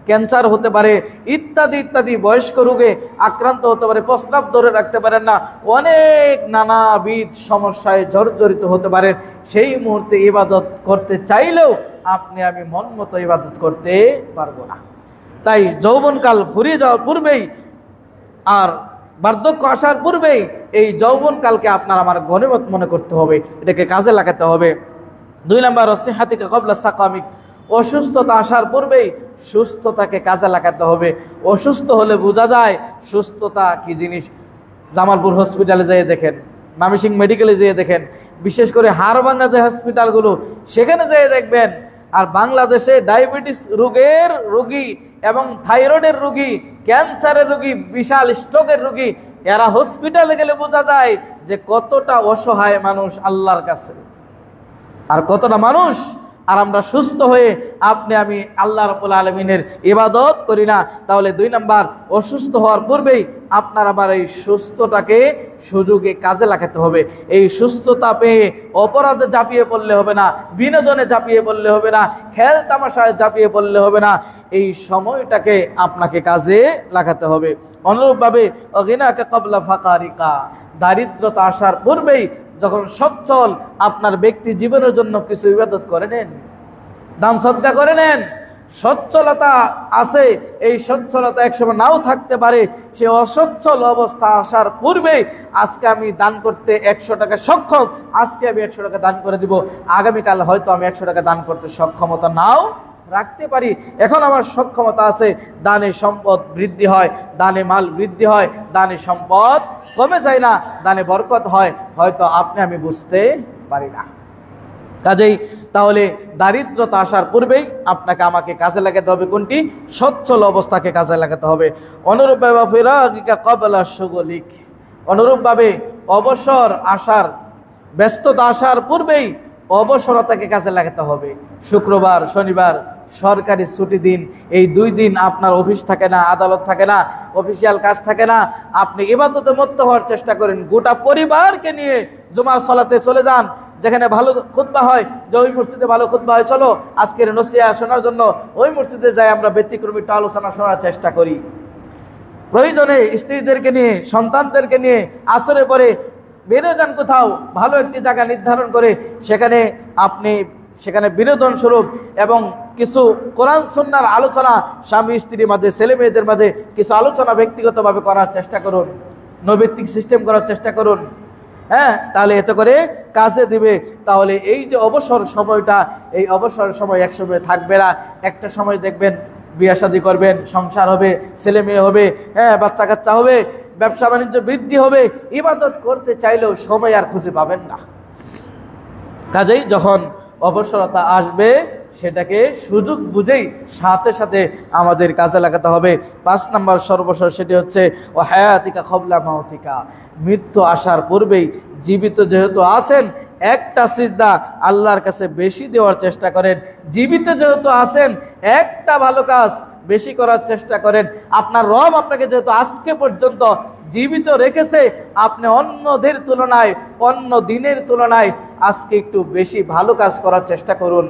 ক্যান্সার হতে পারে, ইত্যাদি ইত্যাদি বয়স্ক রোগে আক্রান্ত হতে পারে, প্রস্রাব ধরে রাখতে পারেন না, অনেক নানাবিধ সমস্যায় জর্জরিত হতে পারেন। সেই মুহূর্তে ইবাদত করতে চাইলেও আপনি আমি মন মতো ইবাদত করতে পারবো না। তাই যৌবনকাল ফুরিয়ে যাওয়ার পূর্বেই আর বার্ধক্য আসার পূর্বেই এই যৌবনকালকে আপনার আমার গনিমত মনে করতে হবে, এটাকে কাজে লাগাতে হবে। 2 নম্বর, সিহাতিকা ক্বাবলা সাকামিক, অসুস্থতা আসার পূর্বেই সুস্থতাকে কাজে লাগাতে হবে। অসুস্থ হলে বোঝা যায় সুস্থতা কি জিনিস। জামালপুর হসপিটালে যেয়ে দেখেন, ময়মনসিংহ মেডিকেলে যেয়ে দেখেন, বিশেষ করে হাড়ভাঙ্গা যে হসপিটালগুলো, সেখানে যেয়ে দেখবেন। আর বাংলাদেশে ডায়াবেটিস রোগের রোগী এবং থাইরয়েডের রোগী, ক্যান্সারের রোগী, বিশাল স্ট্রোকের রোগী, এরা হসপিটালে গেলে বোঝা যায় যে কতটা অসহায় মানুষ আল্লাহর কাছে, আর কতটা মানুষ। আর আমরা সুস্থ হয়ে আপনি আমি আল্লাহ রাব্বুল আলামিনের ইবাদত করি না। তাহলে 2 নাম্বার, অসুস্থ হওয়ার পূর্বেই আপনার আবার এই সুস্থতাকে সুযোগে কাজে লাগাতে হবে। এই সুস্থতা পেয়ে অপরাধে ঝাঁপিয়ে পড়লে হবে না, বিনোদনে ঝাঁপিয়ে পড়লে হবে না, খেল তামাশায় ঝাঁপিয়ে পড়লে হবে না। এই সময়টাকে আপনাকে কাজে লাগাতে হবে। অনুরূপভাবে অগিনাকা ক্বাবলা ফাকারিকা, দারিদ্রতা আসার পূর্বেই যখন সচ্ছল আপনার ব্যক্তি জীবনের জন্য কিছু ইবাদত করে নেন, দান সদকা করে নেন। সচ্ছলতা আছে, এই সচ্ছলতা একসময় নাও থাকতে পারে। সে অসচ্ছল অবস্থা আসার পূর্বেই আজকে আমি দান করতে 100 টাকা সক্ষম, আজকে আমি 100 টাকা দান করে দিব। আগামীকাল হয়তো আমি 100 টাকা দান করতে সক্ষমতা নাও রাখতে পারি। এখন আমার সক্ষমতা আছে, দানে সম্পদ বৃদ্ধি হয়, দানে মাল বৃদ্ধি হয়, দানে সম্পদ কমে যায় না, দানে বরকত হয়, হয়তো আপনি আমি বুঝতে পারি না। কাজেই তাহলে দারিদ্রতা আসার পূর্বেই আপনাকে আমাকে কাজে লাগাতে হবে কোনটি? সচ্ছল অবস্থাকে কাজে লাগাতে হবে। অনুরূপভাবে ফিরাগিকা ক্বাবলা শুগলিক, অনুরূপভাবে অবসর আসার, ব্যস্ততা আসার পূর্বেই অবসরতাকে কাজে লাগাতে হবে। শুক্রবার, শনিবার সরকারি ছুটি দিন, এই 2 দিন আপনার অফিস থাকে না, আদালত থাকে না, অফিসিয়াল কাজ থাকে না। আপনি ইবাদতে মত্ত হওয়ার চেষ্টা করেন। গোটা পরিবারকে নিয়ে জুমার সালাতে চলে যান, যেখানে ভালো খুতবা হয়, যে ওই মসজিদে ভালো খুতবা হয়, চলো আজকের নসিহত শোনার জন্য ওই মসজিদে যাই, আমরা ব্যতিক্রমী একটা আলোচনা শোনার চেষ্টা করি। প্রয়োজনে স্ত্রীদেরকে নিয়ে, সন্তানদেরকে নিয়ে আসরে পরে বেরো যান কোথাও, ভালো একটি জায়গা নির্ধারণ করে সেখানে বিনোদন স্বরূপ এবং কিছু কোরআন সুন্নাহর আলোচনা স্বামী স্ত্রীর মাঝে, ছেলে মেয়েদের মাঝে কিছু আলোচনা ব্যক্তিগতভাবে করার চেষ্টা করুন, নৈতিক সিস্টেম করার চেষ্টা করুন। হ্যাঁ, তাহলে এতে করে কাজে দিবে। তাহলে এই যে অবসর সময়টা, এই অবসর সময় একসময় থাকবে না। একটা সময় দেখবেন বিয়ে শাদী করবেন, সংসার হবে, ছেলে মেয়ে হবে, হ্যাঁ বাচ্চা কাচ্চা হবে, ব্যবসা বাণিজ্য বৃদ্ধি হবে, ইবাদত করতে চাইলেও সময় আর খুঁজে পাবেন না। কাজেই যখন অবসরতা আসবে সেটাকে সুযোগ বুঝেই সাথে সাথে আমাদের কাজে লাগাতে হবে। 5 নাম্বার সর্বশেষ, সেটি হচ্ছে ও হায়াতিকা ক্বাবলা মাউতিকা, মৃত্যু আসার পূর্বেই জীবিত যেহেতু আছেন, একটা সিজদা আল্লাহর কাছে বেশি দেওয়ার চেষ্টা করেন। জীবিত যেহেতু আছেন, একটা ভালো কাজ বেশি করার চেষ্টা করেন। আপনার রব আপনাকে যেহেতু আজকে পর্যন্ত জীবিত রেখেছে, আপনি অন্যদের তুলনায়, অন্য দিনের তুলনায় আজকে একটু বেশি ভালো কাজ করার চেষ্টা করুন।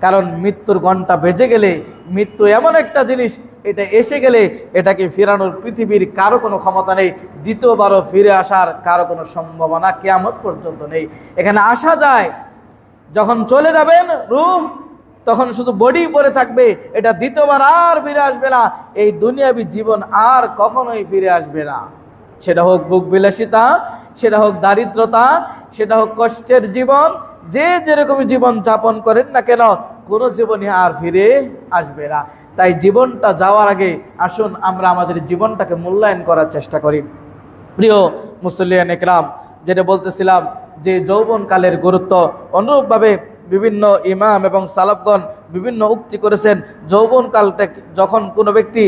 কারণ মৃত্যুর ঘণ্টা বেজে গেলে, মৃত্যু এমন একটা জিনিস, এটা এসে গেলে এটাকে ফেরানোর পৃথিবীর কারো কোনো ক্ষমতা নেই। দ্বিতীয়বারও ফিরে আসার কারো কোনো সম্ভাবনা কিয়ামত পর্যন্ত নেই। এখানে আসা যায়, যখন চলে যাবেন রূহ, তখন শুধু বডি পরে থাকবে, এটা দ্বিতীয়বার আর ফিরে আসবে না। এই দুনিয়াবী জীবন আর কখনোই ফিরে আসবে না। সেটা হোক বুক বিলাসিতা, সেটা হোক দারিদ্রতা, সেটা হোক কষ্টের জীবন, যে যেরকমই জীবন যাপন করেন না কেন, কোনো জীবনই আর ফিরে আসবে না। তাই জীবনটা যাওয়ার আগে আসুন আমরা আমাদের জীবনটাকে মূল্যায়ন করার চেষ্টা করি। প্রিয় মুসল্লিয়ান ইকরাম, যেটা বলতেছিলাম যে যৌবনকালের গুরুত্ব, অনুরূপভাবে বিভিন্ন ইমাম এবং সালাফগণ বিভিন্ন উক্তি করেছেন। যৌবনকালটা যখন কোনো ব্যক্তি,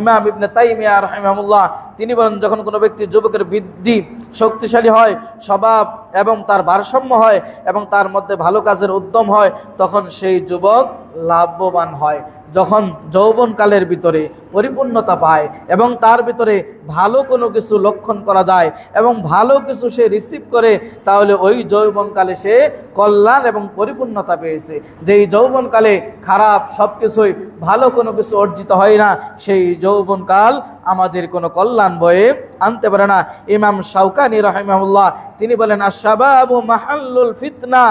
ইমাম ইবনে তাইমিয়া রাহিমাহুল্লাহ তিনি বলেন, যখন কোনো ব্যক্তি যুবকের বৃদ্ধি শক্তিশালী হয়, স্বভাব এবং তার ভারসাম্য হয় এবং তার মধ্যে ভালো কাজের উদ্যম হয়, তখন সেই যুবক লাভবান হয়। যখন যৌবনকালের ভিতরে পরিপূর্ণতা পায় এবং তার ভিতরে ভালো কোনো কিছু লক্ষণ করা যায় এবং ভালো কিছু সে রিসিভ করে, তাহলে ওই যৌবনকালে সে কল্যাণ এবং পরিপূর্ণতা পেয়েছে। যেই যৌবনকালে খারাপ সব কিছুই, ভালো কোনো কিছু অর্জিত হয় না, সেই যৌবনকাল আমাদের কোনো কল্যাণ বয়ে আনতে পারে না। ইমাম শাওকানি রাহিমাহুল্লাহ তিনি বলেন, আশ-শাবাবু মাহাল্লুল ফিতনা,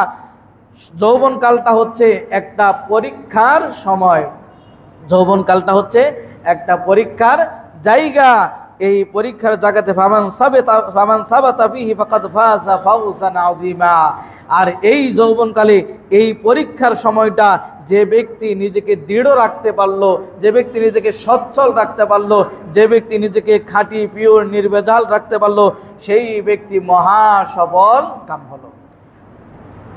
যৌবনকালটা হচ্ছে একটা পরীক্ষার সময়। যৌবনকালটা হচ্ছে একটা পরীক্ষার জায়গা। এই পরীক্ষার জায়গাতে ফামান সাবাতা ফীহি ফাকাদ ফাযা ফাওজান আযীমা। আর এই যৌবনকালে এই পরীক্ষার সময়টা যে ব্যক্তি নিজেকে দৃঢ় রাখতে পারলো, যে ব্যক্তি নিজেকে সচ্ছল রাখতে পারলো, যে ব্যক্তি নিজেকে খাঁটি পিওর নির্ভেজাল রাখতে পারলো, সেই ব্যক্তি মহা সফল কাম হলো।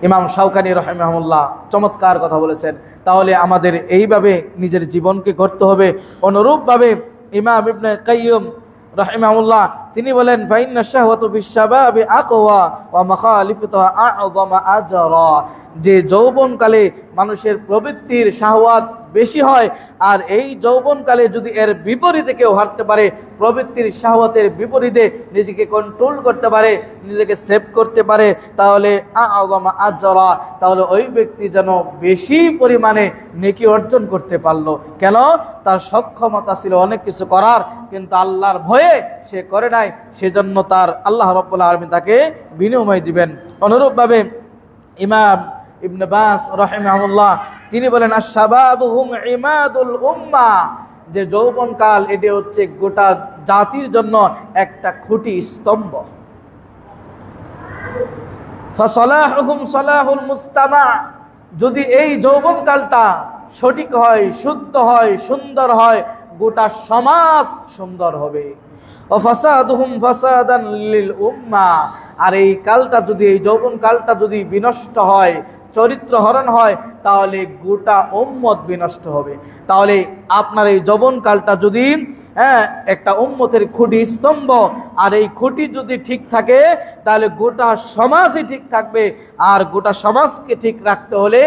ইমাম শাওকানি রাহিমাহুল্লাহ চমৎকার কথা বলেছেন। তাহলে আমাদের এইভাবে নিজের জীবনকে গড়তে হবে। অনুরূপভাবে ইমাম ইবনে কাইয়্যিম রাহিমাহুল্লাহ তিনি বলেন, ফাইন্না শাহওয়াতু বিশ-শাবাবি আকওয়া ওয়া মাখালিফতুহা আ'যামা আজরা, যে যৌবনকালে মানুষের প্রবৃত্তির শাহওয়াত বেশি হয়, আর এই যৌবনকালে যদি এর বিপরীতে কেউ হাঁটতে পারে, প্রবৃত্তির শাহওয়াতের বিপরীতে নিজেকে কন্ট্রোল করতে পারে, নিজেকে সেভ করতে পারে, তাহলে আ'যামা আজরা, তাহলে ওই ব্যক্তি যেন বেশি পরিমাণে নেকি অর্জন করতে পারলো। কেন? তার সক্ষমতা ছিল অনেক কিছু করার, কিন্তু আল্লাহর ভয়ে সে করে নাই, সেজন্য তার আল্লাহ রাব্বুল আলামিন তাকে বিনিময় দিবেন। অনুরূপভাবে ইমাম ইবনে বাস রাহিমাহুল্লাহ তিনি বলেন, আশ-শাবাবু হুম ইমাদুল উম্মাহ, যে যৌবনকাল এটি হচ্ছে গোটা জাতির জন্য একটা খুঁটি স্তম্ভ। ফাসালাহুম সালাহুল মুস্তামা, যদি এই যৌবনকালটা সঠিক হয়, শুদ্ধ হয়, সুন্দর হয়, গোটা সমাজ সুন্দর হবে। ফাসাদুহুম ফাসাদান লিল উম্মাহ, আর এই কালটা যদি, এই যৌবন কালটা যদি বিনষ্ট হয়, চরিত্র হরণ হয়, তাহলে গোটা উম্মত বিনষ্ট হবে। তাহলে আপনার এই যৌবন কালটা যদি একটা উম্মতের খুঁটি স্তম্ভ, আর এই খুঁটি যদি ঠিক থাকে, তাহলে গোটা সমাজই ঠিক থাকবে। আর গোটা সমাজকে ঠিক রাখতে হলে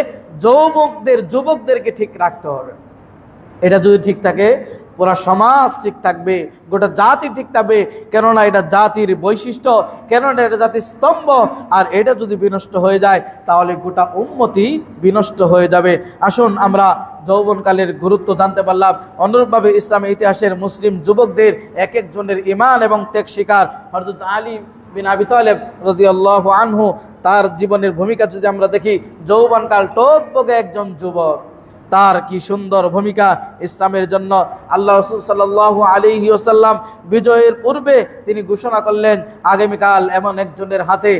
যুবকদেরকে ঠিক রাখতে হবে। এটা যদি ঠিক থাকে, পুরা সমাজ ঠিক থাকবে, গোটা জাতি ঠিক থাকবে। কেননা এটা জাতির বৈশিষ্ট্য, কেননা এটা জাতির স্তম্ভ। আর এটা যদি বিনষ্ট হয়ে যায়, তাহলে গোটা উম্মতই বিনষ্ট হয়ে যাবে। আসুন আমরা যৌবনকালের গুরুত্ব জানতে পারলাম। অনুরূপভাবে ইসলামী ইতিহাসের মুসলিম যুবকদের এক একজনের ঈমান এবং ত্যাগ শিকার। হযরত আলী বিন আবি তালেব রাদিয়াল্লাহু আনহু, তার জীবনের ভূমিকা যদি আমরা দেখি, যৌবনকাল টকবগে একজন যুবক, তার কি সুন্দর ভূমিকা ইসলামের জন্য। আল্লাহ রাসূল সাল্লাল্লাহু আলাইহি ওয়াসাল্লাম বিজয়ের পূর্বে তিনি ঘোষণা করলেন, আগামীকাল এমন একজনের হাতে,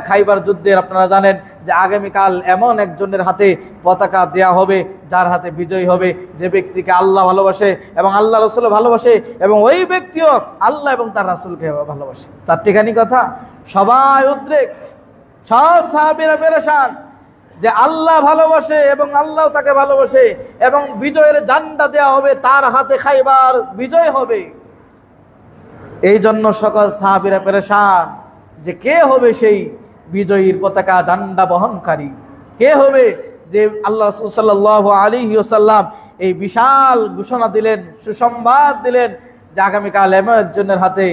খাইবার যুদ্ধের আপনারা জানেন যে আগামীকাল এমন একজনের হাতে পতাকা দেয়া হবে, যার হাতে বিজয় হবে, যে ব্যক্তিকে আল্লাহ ভালোবাসে এবং আল্লাহ রাসূল ভালোবাসে, এবং ওই ব্যক্তিও আল্লাহ এবং তার রাসূলকে ভালোবাসে। চারটিখানি কথা, সবাই উদ্রেক, সব সাহাবীরা পেরেশান যে আল্লাহ ভালোবাসে এবং আল্লাহ তাকে ভালোবাসে, এবং বিজয়ের ঝান্ডা দেওয়া হবে, তার হাতে খাইবার বিজয় হবে। এই জন্য সকল সাহাবীরা পেরেশান যে কে হবে সেই বিজয়ীর পতাকা ঝান্ডা বহনকারী, কে হবে। যে আল্লাহ রাসূল সাল্লাল্লাহু আলাইহি ওয়াসাল্লাম এই বিশাল ঘোষণা দিলেন, সুসংবাদ দিলেন যে আগামীকাল এমন একজনের হাতে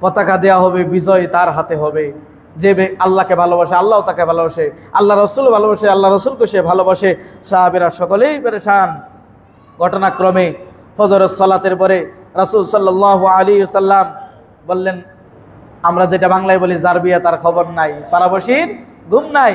পতাকা দেওয়া হবে, বিজয় তার হাতে হবে। যে আল্লাহকে ভালোবাসে, আল্লাহ তাকে ভালোবাসে, আল্লাহ রসুল ভালোবাসে, আল্লাহ রসুলকে সে ভালোবাসে। সাহাবীরা সকলেই পেরেশান। ঘটনাক্রমে ফজরের সালাতের পরে রাসূল সাল্লাল্লাহু আলাইহি ওয়াসাল্লাম বললেন, আমরা যেটা বাংলায় বলি যার বিয়ে তার খবর নাই, পাড়াবসির ঘুম নাই।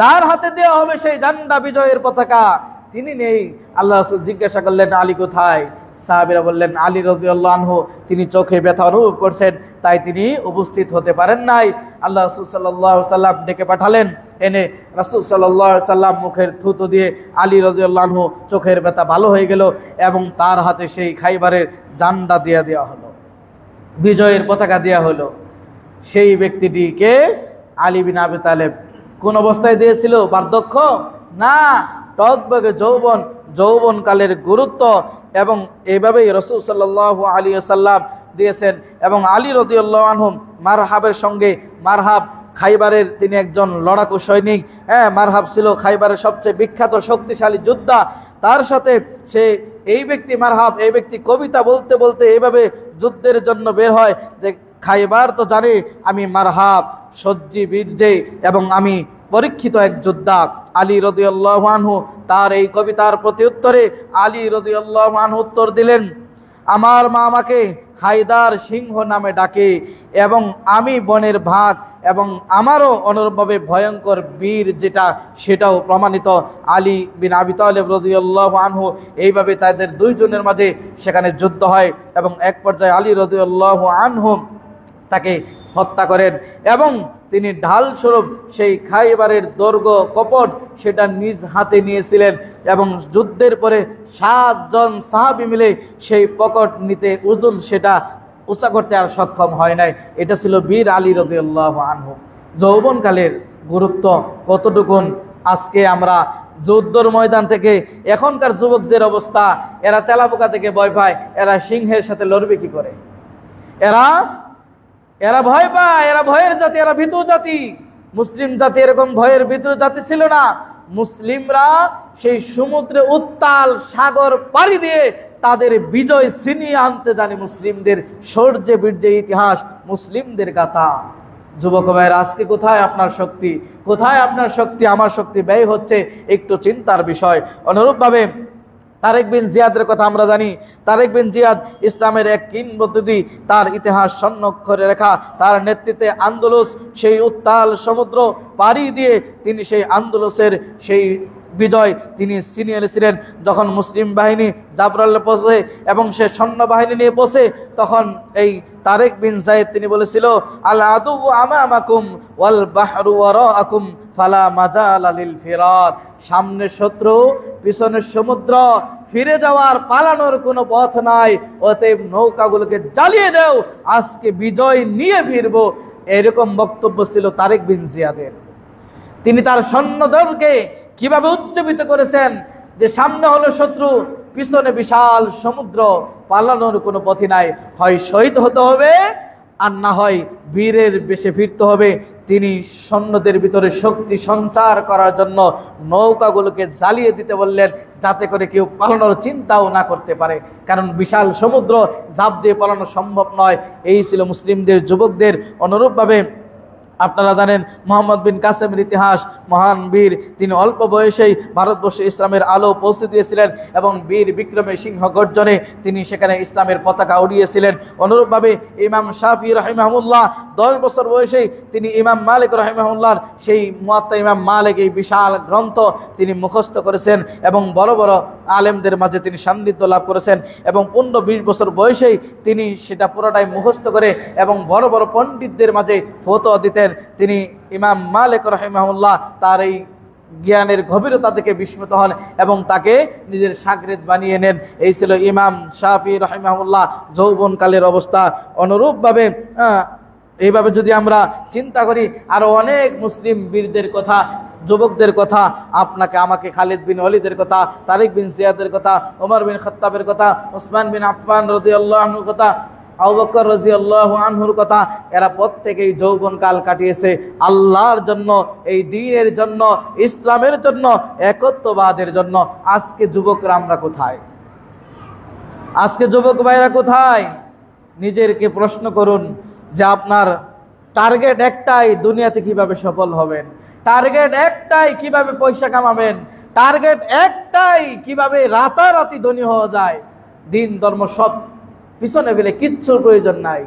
যার হাতে দেওয়া হবে সেই ঝান্ডা, বিজয়ের পতাকা, তিনি নেই। আল্লাহ রাসূল জিজ্ঞাসা করলেন, আলী কোথায়? সাহাবীরা বললেন, আলী রাদিয়াল্লাহু আনহু তিনি চোখে ব্যথা অনুভব করছেন, তাই তিনি উপস্থিত হতে পারেন নাই। আল্লাহ রাসূল সাল্লাল্লাহু আলাইহি ওয়াসাল্লাম ডেকে পাঠালেন, এনে রাসূল সাল্লাল্লাহু আলাইহি ওয়াসাল্লাম মুখের থুতু দিয়ে আলী রাদিয়াল্লাহু আনহু চোখের ব্যথা ভালো হয়ে গেল, এবং তার হাতে সেই খাইবারের ঝান্ডা দিয়ে দেওয়া হলো, বিজয়ের পতাকা দেওয়া হলো। সেই ব্যক্তিটিকে আলী বিন আবি তালেব কোন অবস্থায় দিয়েছিল? বার্ধক্য না, টকবগে যৌবন, যৌবনকালের গুরুত্ব। এবং এইভাবেই রাসূল সাল্লাল্লাহু আলাইহি ওয়াসাল্লাম দিয়েছেন। এবং আলী রাদিয়াল্লাহু আনহু মারহাবের সঙ্গে, মারহাব খাইবারের তিনি একজন লড়াকু সৈনিক, মারহাব ছিল খাইবারের সবচেয়ে বিখ্যাত শক্তিশালী যোদ্ধা। তার সাথে সে এই ব্যক্তি মারহাব, এই ব্যক্তি কবিতা বলতে বলতে এইভাবে যুদ্ধের জন্য বের হয় যে, খাইবার তো জানে আমি মারহাব, সজ্জি বীর্যে এবং আমি পরীক্ষিত এক যোদ্ধা। আলী রাদিয়াল্লাহু আনহু তার এই কবিতার প্রতি উত্তরে আলী রাদিয়াল্লাহু আনহু উত্তর দিলেন, আমার মা আমাকে হায়দার সিংহ নামে ডাকে, এবং আমি বনের ভাগ, এবং আমারও অনুরূপভাবে ভয়ঙ্কর বীর যেটা, সেটাও প্রমাণিত। আলী বিন আবি তালেব রাদিয়াল্লাহু আনহু এইভাবে তাদের দুইজনের মাঝে সেখানে যুদ্ধ হয়, এবং এক পর্যায়ে আলী রাদিয়াল্লাহু আনহু তাকে হত্যা করেন, এবং তিনি ঢাল স্বরূপ সেই খাইবারের দৈর্ঘ্য কপট সেটা নিজ হাতে নিয়েছিলেন, এবং যুদ্ধের পরে 7 জন সাহাবী মিলে সেই পকট নিতে ওজন সেটা উঁচা করতে আর সক্ষম হয় নাই। এটা ছিল বীর আলী রাদিয়াল্লাহু আনহু। যৌবনকালের গুরুত্ব কতটুকুন আজকে আমরা যুদ্ধর ময়দান থেকে এখনকার যুবকদের অবস্থা, এরা তেলাপোকা থেকে ভয় পায়, এরা সিংহের সাথে লড়বে কি করে? এরা ভয় পায়, এরা ভয়ের জাতি, এরা ভীতু জাতি। মুসলিম জাতি এরকম ভয়ের ভীতু জাতি ছিল না। মুসলিমরা সেই সমুদ্রে উত্তাল সাগর পাড়ি দিয়ে তাদের বিজয় ছিনিয়ে আনতে জানে। মুসলিমদের শৌর্যে বীর্যে ইতিহাস, মুসলিমদের গাথা। যুবক ভাইয়েরা, আজকে কোথায় আপনার শক্তি? কোথায় আপনার শক্তি? আমার শক্তি ব্যয় হচ্ছে, একটু চিন্তার বিষয়। অনুরূপভাবে তারেক বিন জিয়াদের কথা আমরা জানি। তারেক বিন জিয়াদ ইসলামের এক কিংবদন্তি, তার ইতিহাস স্বর্ণাক্ষরে রেখা। তার নেতৃত্বে আন্দোলস সেই উত্তাল সমুদ্র পাড়ি দিয়ে তিনি সেই আন্দোলসের সেই বিজয় তিনি ছিনিয়ে এনেছিলেন। যখন মুসলিম বাহিনী জাবরালে পৌঁছে এবং সে সৈন্যবাহিনী নিয়ে পৌঁছে, তখন এই তারেক বিন জায়েদ তিনি বলেছিল, আল আদু আমামাকুম ওয়াল বাহরু ওয়ারাআকুম ফালা মাজালা লিল ফিরার। সামনে শত্রু, পিছনে সমুদ্র, ফিরে যাওয়ার পালানোর কোনো পথ নাই, অতএব নৌকাগুলোকে জ্বালিয়ে দাও, আজকে বিজয় নিয়ে ফিরবো। এরকম বক্তব্য ছিল তারেক বিন জিয়াদের। তিনি তার সৈন্যদলকে কিভাবে উজ্জীবিত করেছেন যে সামনে হলো শত্রু, পিছনে বিশাল সমুদ্র, পালানোর কোনো পথই নাই, হয় শহীদ হতে হবে আর না হয় বীরের বেশে ফিরতে হবে। তিনি সৈন্যদের ভিতরে শক্তি সঞ্চার করার জন্য নৌকাগুলোকে জ্বালিয়ে দিতে বললেন, যাতে করে কেউ পালানোর চিন্তাও না করতে পারে, কারণ বিশাল সমুদ্র, ঝাঁপ দিয়ে পালানো সম্ভব নয়। এই ছিল মুসলিমদের যুবকদের। অনুরূপভাবে আপনারা জানেন মোহাম্মদ বিন কাসেমের ইতিহাস, মহান বীর। তিনি অল্প বয়সেই ভারতবর্ষে ইসলামের আলো পৌঁছে দিয়েছিলেন এবং বীর বিক্রমে সিংহ গর্জনে তিনি সেখানে ইসলামের পতাকা উড়িয়েছিলেন। অনুরূপভাবে ইমাম শাফি রাহিমাহুল্লাহ 10 বছর বয়সেই তিনি ইমাম মালিক রাহিমাহুল্লাহর সেই মুয়াত্তা ইমাম মালিক এই বিশাল গ্রন্থ তিনি মুখস্থ করেছেন এবং বড় বড় আলেমদের মাঝে তিনি সান্নিধ্য লাভ করেছেন এবং 15-20 বছর বয়সেই তিনি সেটা পুরোটাই মুখস্থ করে এবং বড় বড় পণ্ডিতদের মাঝে ফতোয়া দিতেন। তিনি ইমাম মালিক রাহিমাহুল্লাহ তার এই জ্ঞানের গভীরতা থেকে বিস্মিত হন এবং তাকে নিজের শাগরেদ বানিয়ে নেন। এই ছিল ইমাম শাফি রাহিমাহুল্লাহ যৌবনকালের অবস্থা। অনুরূপভাবে এইভাবে যদি আমরা চিন্তা করি, আরো অনেক মুসলিম বীরদের কথা, যুবকদের কথা, আপনাকে আমাকে খালিদ বিন ওয়ালিদের কথা, তারেক বিন জিয়াদের কথা, ওমর বিন খাত্তাবের কথা, ওসমান বিন আফফান রাদিয়াল্লাহু আনহুর কথা, আবু বকর রাদিয়াল্লাহু আনহুর কথা, এরা প্রত্যেকেই যৌবনকাল কাটিয়েছে আল্লাহর জন্য, এই দ্বীনের জন্য, ইসলামের জন্য, একত্ববাদের জন্য। আজকে যুবকরা আমরা কোথায়? আজকে যুবক ভাইরা কোথায়? নিজেরকে প্রশ্ন করুন যে আপনার টার্গেট একটাই, দুনিয়াতে কিভাবে সফল হবেন। টার্গেট একটাই, কিভাবে পয়সা কামাবেন। টার্গেট একটাই, কিভাবে রাতারাতি ধনী হওয়া যায়। দিন ধর্ম সব পিছনে ফেলে কিচ্ছুর প্রয়োজন নাই।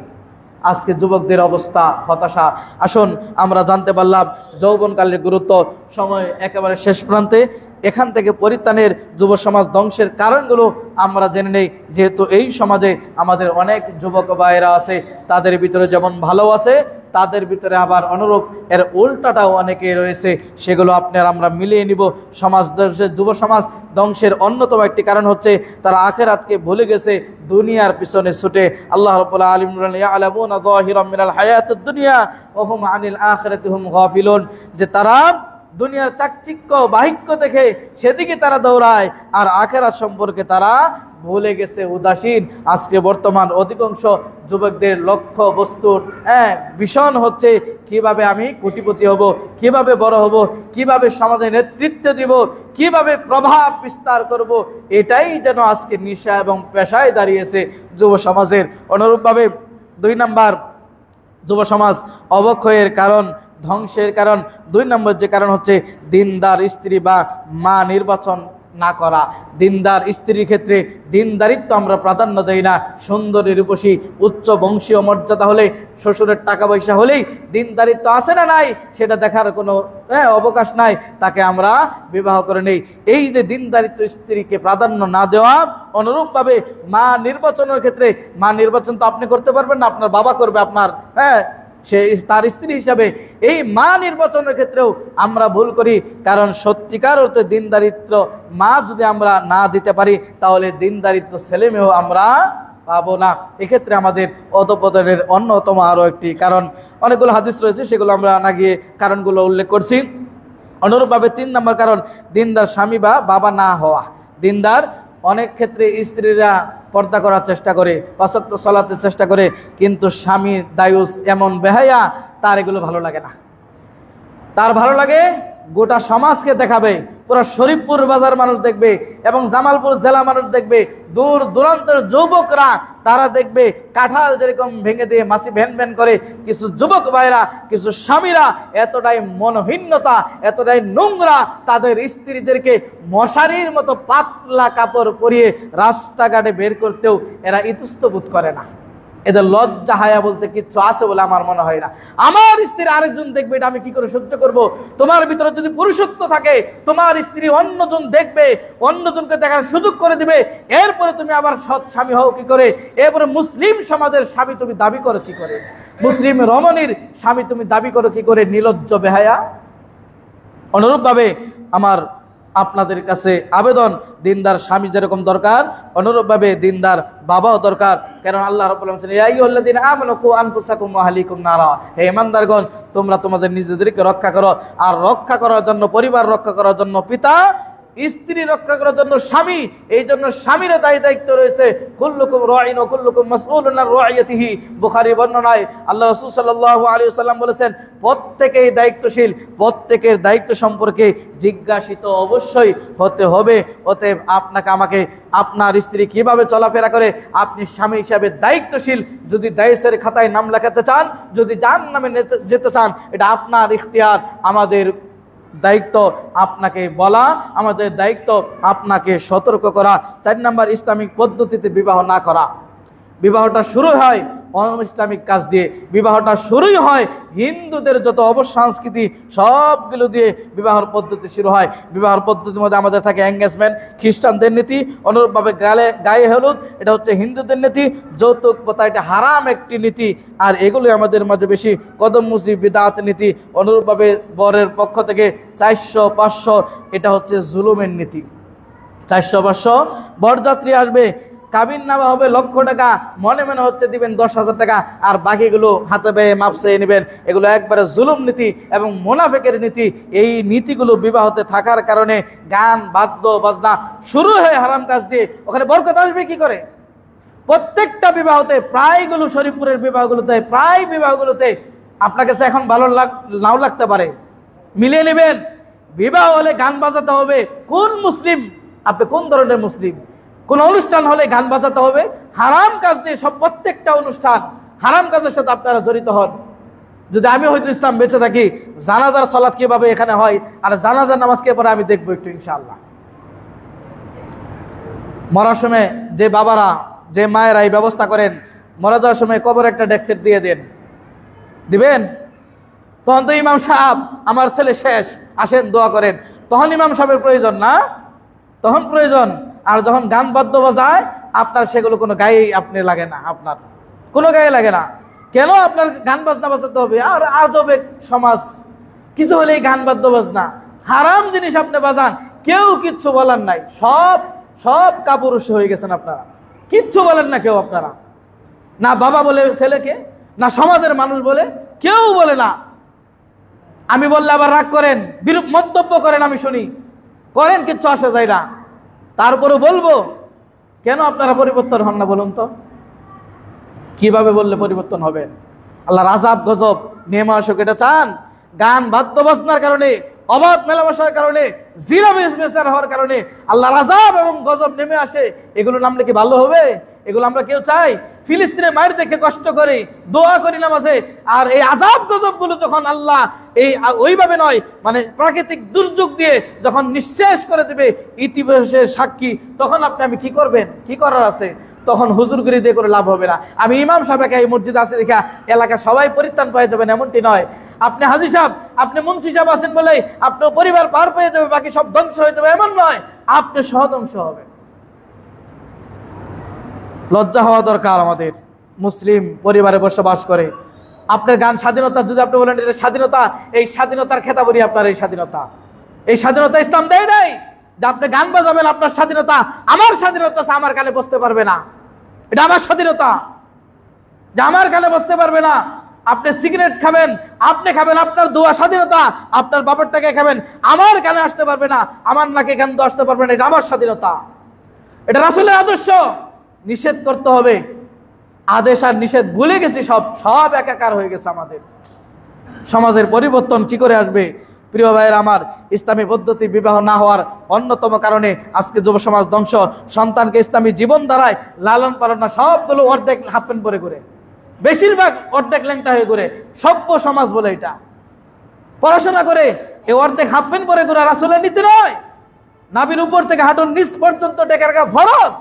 আজকে যুবকদের অবস্থা হতাশা। আসুন আমরা জানতে পারলাম যৌবনকালের গুরুত্ব। সময় একেবারে শেষ প্রান্তে, এখান থেকে পরিত্রাণের যুব সমাজ ধ্বংসের কারণগুলো আমরা জেনে নেই। যেহেতু এই সমাজে আমাদের অনেক যুবক ভাইয়েরা আছে, তাদের ভিতরে যেমন ভালো আছে, তাদের ভিতরে আবার অনুরূপ এর উল্টাটাও অনেকে রয়েছে। সেগুলো আমরা মিলিয়ে নিব। সমাজ ধ্বংসের, যুব সমাজ ধ্বংসের অন্যতম একটি কারণ হচ্ছে তারা আখিরাতকে ভুলে গেছে, দুনিয়ার পিছনে ছুটে। আল্লাহ রাব্বুল আলামিন বলেন, ইয়ালামুনা যাহিরাম মিনাল হায়াতিদ দুনিয়া ওয়া হুম আনিল আখিরাতি হুম গাফিলুন, যে তারা দুনিয়ার চাকচিক্য বাহিক্য দেখে সেদিকে তারা দৌড়ায় আর আখিরাত সম্পর্কে তারা ভুলে গেছে, উদাসীন। আজকে বর্তমান অধিকাংশ যুবকদের লক্ষ্য বস্তুর ভীষণ হচ্ছে কিভাবে আমি কোটিপতি হব, কিভাবে বড় হব, কিভাবে সমাজে নেতৃত্ব দিব, কিভাবে প্রভাব বিস্তার করব। এটাই যেন আজকে নেশা এবং পেশায় দাঁড়িয়েছে যুব সমাজের। অনুরূপভাবে 2 নম্বর যুব সমাজ অবক্ষয়ের কারণ, ধ্বংসের কারণ 2 নম্বর যে কারণ হচ্ছে দিনদার স্ত্রী বা মা নির্বাচন না করা। দিনদার স্ত্রীর ক্ষেত্রে দিনদারিত্ব আমরা প্রাধান্য দেই না। সুন্দরী রূপসী উচ্চ বংশীয় মর্যাদা হলে, শ্বশুরের টাকা পয়সা হলেই দিনদারিত্ব আছে না নাই সেটা দেখার কোনো অবকাশ নাই, তাকে আমরা বিবাহ করে নেই। এই যে দিনদারিত্ব স্ত্রীকে প্রাধান্য না দেওয়া, অনুরূপভাবে মা নির্বাচনের ক্ষেত্রে, মা নির্বাচন তো আপনি করতে পারবেন না, আপনার বাবা করবে, আপনার সে তার স্ত্রী হিসাবে। এই মা নির্বাচনের ক্ষেত্রেও আমরা ভুল করি, কারণ সত্যিকার অর্থে দিনদারিত্ব মা যদি আমরা না দিতে পারি, তাহলে দিনদারিত্ব ছেলে মেয়েও আমরা পাবো না। এক্ষেত্রে আমাদের অধঃপতনের অন্যতম আরও একটি কারণ, অনেকগুলো হাদিস রয়েছে, সেগুলো আমরা না গিয়ে কারণগুলো উল্লেখ করছি। অনুরূপভাবে 3 নম্বর কারণ, দিনদার স্বামী বা বাবা না হওয়া। দিনদার অনেক ক্ষেত্রে স্ত্রীরা পর্দা করার চেষ্টা করে, 5 ওয়াক্ত সালাতের চেষ্টা করে, কিন্তু স্বামী দায়ুস এমন বেহায়া, তার এগুলো ভালো লাগে না। তার ভালো লাগে গোটা সমাজকে দেখাবে, পুরো শরীফপুর বাজার মানুষ দেখবে এবং জামালপুর জেলা মানুষ দেখবে, দূর দূরান্তের যুবকরা তারা দেখবে কাঁঠাল যেরকম ভেঙে দিয়ে মাছি ভ্যান ভ্যান করে, কিছু যুবক ভাইরা, কিছু স্বামীরা এতটাই মনহীনতা, এতটাই নোংরা, তাদের স্ত্রীদেরকে মশারির মতো পাতলা কাপড় পরিয়ে রাস্তাঘাটে বের করতেও এরা ইতস্তত করে না। এদের লজ্জা হায়া বলতে কিচ্ছু আছে বলে আমার মনে হয় না। আমার স্ত্রী আরেকজন দেখবে, এটা আমি কি করে সহ্য করব? তোমার ভিতরে যদি পুরুষত্ব থাকে, তোমার স্ত্রী অন্যজন দেখবে, অন্যজনকে দেখার সুযোগ করে দিবে, এরপরে তুমি আবার সৎ স্বামী হও কি করে? এরপরে মুসলিম সমাজের স্বামী তুমি দাবি করো কি করে? মুসলিম রমণীর স্বামী তুমি দাবি করো কি করে? নির্লজ্জ বেহায়া। অনুরূপভাবে আমার আপনাদের কাছে আবেদন, দিনদার স্বামী যেরকম দরকার, অনুরূপভাবে দিনদার বাবাও দরকার। কারণ আল্লাহ রাব্বুল আলামিন বলেন, ইয়া আইয়ুহাল্লাযীনা আমানু কু আনফুসাকুম ওয়া আহলিকুম নারা, হে ঈমানদারগণ, তোমরা তোমাদের নিজেদেরকে রক্ষা করো, আর রক্ষা করার জন্য, পরিবার রক্ষা করার জন্য পিতা, স্ত্রী রক্ষা করার জন্য স্বামী। এই জন্য স্বামীর দায়িত্ব রয়েছে। কুল্লুকুম রাঈন ওয়া কুল্লুকুম মাসউলুন আন রাইয়াতিহি, বুখারী বর্ণনায় আল্লাহ রাসূল সাল্লাল্লাহু আলাইহি ওয়াসাল্লাম বলেছেন, প্রত্যেকেই দায়িত্বশীল, প্রত্যেকের দায়িত্ব সম্পর্কে জিজ্ঞাসিত অবশ্যই হতে হবে। অতএব আপনাকে আমাকে আপনার স্ত্রী কিভাবে চলাফেরা করে, আপনি স্বামী হিসাবে দায়িত্বশীল। যদি দায়িত্বের খাতায় নাম লেখাতে চান, যদি জাহান্নামে যেতে চান, এটা আপনার ইখতিয়ার। আমাদের দায়িত্ব আপনাকে বলা, আমাদের দায়িত্ব আপনাকে সতর্ক করা। 4 নম্বর, ইসলামিক পদ্ধতিতে বিবাহ না করা। বিবাহটা শুরু হয় অনইসলামিক কাজ দিয়ে, বিবাহটা শুরুই হয় হিন্দুদের যত অবসংস্কৃতি সবগুলো দিয়ে বিবাহের পদ্ধতি শুরু হয়। বিবাহের পদ্ধতির মধ্যে আমাদের থাকে এঙ্গেজমেন্ট, খ্রিস্টানদের নীতি, অনুরূপভাবে গায়ে হলুদ, এটা হচ্ছে হিন্দুদের নীতি। যৌতুক প্রথা, এটা হারাম একটি নীতি, আর এগুলোই আমাদের মাঝে বেশি। কদম মুসি বিদাত নীতি, অনুরূপভাবে বরের পক্ষ থেকে 400-500, এটা হচ্ছে জুলুমের নীতি। 400-500 বরযাত্রী আসবে, কাবিন নামা হবে লক্ষ টাকা, মনে মনে হচ্ছে দিবেন 10,000 টাকা, আর বাকিগুলো হাতে পেয়ে মাপসে নেবেন। এগুলো একবারে জুলুম নীতি এবং মুনাফিকের নীতি। এই নীতিগুলো বিবাহতে থাকার কারণে গান বাদ্য বাজনা শুরু হয় হারাম কাজ দিয়ে, ওখানে বরকত আসবে কি করে? প্রত্যেকটা বিবাহতে, প্রায়গুলো শরীফপুরের বিবাহগুলোতে, প্রায় বিবাহগুলোতে আপনার কাছে এখন ভালো নাও লাগতে পারে, মিলিয়ে নেবেন। বিবাহ হলে গান বাজাতে হবে। কোন মুসলিম? আপনি কোন ধরনের মুসলিম? কোন অনুষ্ঠান হলে গান বাজাতে হবে? হারাম কাজ দিয়ে সব, প্রত্যেকটা অনুষ্ঠান হারাম কাজের সাথে আপনারা জড়িত হন। যদি আমি হয়তো ইসলাম বেঁচে থাকি, জানাজার সালাত কিভাবে এখানে হয় আর জানাজার নামাজ কে পড়ে আমি দেখবো একটু ইনশাআল্লাহ। মরার সময় যে বাবারা, যে মায়েরা এই ব্যবস্থা করেন, মরা যাওয়ার সময় কবর একটা ডেস্ক দিয়ে দেন, দিবেন। তখন তো ইমাম সাহেব, আমার ছেলে শেষ, আসেন দোয়া করেন, তখন ইমাম সাহেবের প্রয়োজন না, তখন প্রয়োজন। আর যখন গান বাদ্য বাজায় আপনার, সেগুলো কোনো গায়ে আপনি লাগে না, আপনার কোনো গায়ে লাগে না। কেন আপনার গান বাজনা বাজাতে হবে? আর আজবে সমাজ, কিছু হলেই গান বাদ্য বাজনা, হারাম জিনিস আপনি বাজান, কেউ কিচ্ছু বলার নাই। সব সব কাপুরুষ হয়ে গেছেন আপনারা, কিচ্ছু বলেন না কেউ। আপনারা না বাবা বলে ছেলেকে, না সমাজের মানুষ বলে, কেউ বলে না। আমি বললে আবার রাগ করেন, বিরূপ মন্তব্য করেন, আমি শুনি, করেন, কিচ্ছু আসে যায় না। তারপরে বলবো, কেন আপনারা পরিবর্তন হন না বলুন তো? কিভাবে বললে পরিবর্তন হবে? আল্লাহর আযাব গজব নেমে আসুক এটা চান? গান বাদ্য বাজনার কারণে, অবাধ মেলামেশার কারণে, জিনা বেচার হওয়ার কারণে আল্লাহর আযাব এবং গজব নেমে আসে, এগুলো নামলে কি ভালো হবে? এগুলো আমরা কেউ চাই? ফিলিস্তিনে মায়ের দেখে কষ্ট করি, দোয়া করি নামাজে, আর এই আযাব গজবগুলো যখন আল্লাহ এই ওইভাবে নয়, মানে প্রাকৃতিক দুর্যোগ দিয়ে যখন নিঃশেষ করে দেবে ইতিহাসের সাক্ষী, তখন আপনি আমি কি করবেন? কি করার আছে? তখন হুজুরগিরি দিয়ে করে লাভ হবে না। আমি ইমাম সাহেবকে এই মসজিদ আছে দেখা এলাকা সবাই পরিত্রাণ পেয়ে যাবেন এমনটি নয়। আপনি হাজী সাহেব, আপনি মুন্সি সাহেব আছেন বলে আপনার পরিবার পার পেয়ে যাবে, বাকি সব ধ্বংস হয়ে যাবে, এমন নয়। আপনি সহধ্বংস হবে। লজ্জা হওয়া দরকার আমাদের। মুসলিম পরিবারে বসবাস করে আপনার গান স্বাধীনতা, যদি আপনি বলেন এটা স্বাধীনতা, এই স্বাধীনতার খেতাবরি আপনার, এই স্বাধীনতা, এই স্বাধীনতা ইসলাম দেয় নাই যে আপনি গান বাজাবেন আপনার স্বাধীনতা। আমার স্বাধীনতা আমার কানে বসতে পারবে না, এটা আমার স্বাধীনতা, যে আমার গানে বসতে পারবে না। আপনি সিগারেট খাবেন, আপনি খাবেন, আপনার দোয়া স্বাধীনতা। আপনার বাবার টাকায় খাবেন, আমার গানে আসতে পারবে না, আমার নাকে গান তো আসতে পারবে না, এটা আমার স্বাধীনতা। এটা রাসূলের আদর্শ। নিষেধ করতে হবে, আদেশ আর নিষেধ ভুলে গেছি, সব একাকার হয়ে গেছে। আমাদের সমাজের পরিবর্তন কি করে আসবে? প্রিয় ভাইয়ের আমার, ইসলামী পদ্ধতি বিবাহ না হওয়ার অন্যতম কারণে আজকে যুব সমাজ ধ্বংস। সন্তানকে ইসলামী জীবন ধারায় লালন পালন না, সবগুলো অর্ধেক হাফ প্যান্ট পরে করে, বেশিরভাগ অর্ধেক ল্যাংটা হয়ে করে, সভ্য সমাজ বলে এটা। পড়াশোনা করে এ অর্ধেক হাফ প্যান্ট পরে করে রাসূলের নীতি নয়। নাভির উপর থেকে হাঁটুর নিচ পর্যন্ত ঢেকে রাখা ফরজ।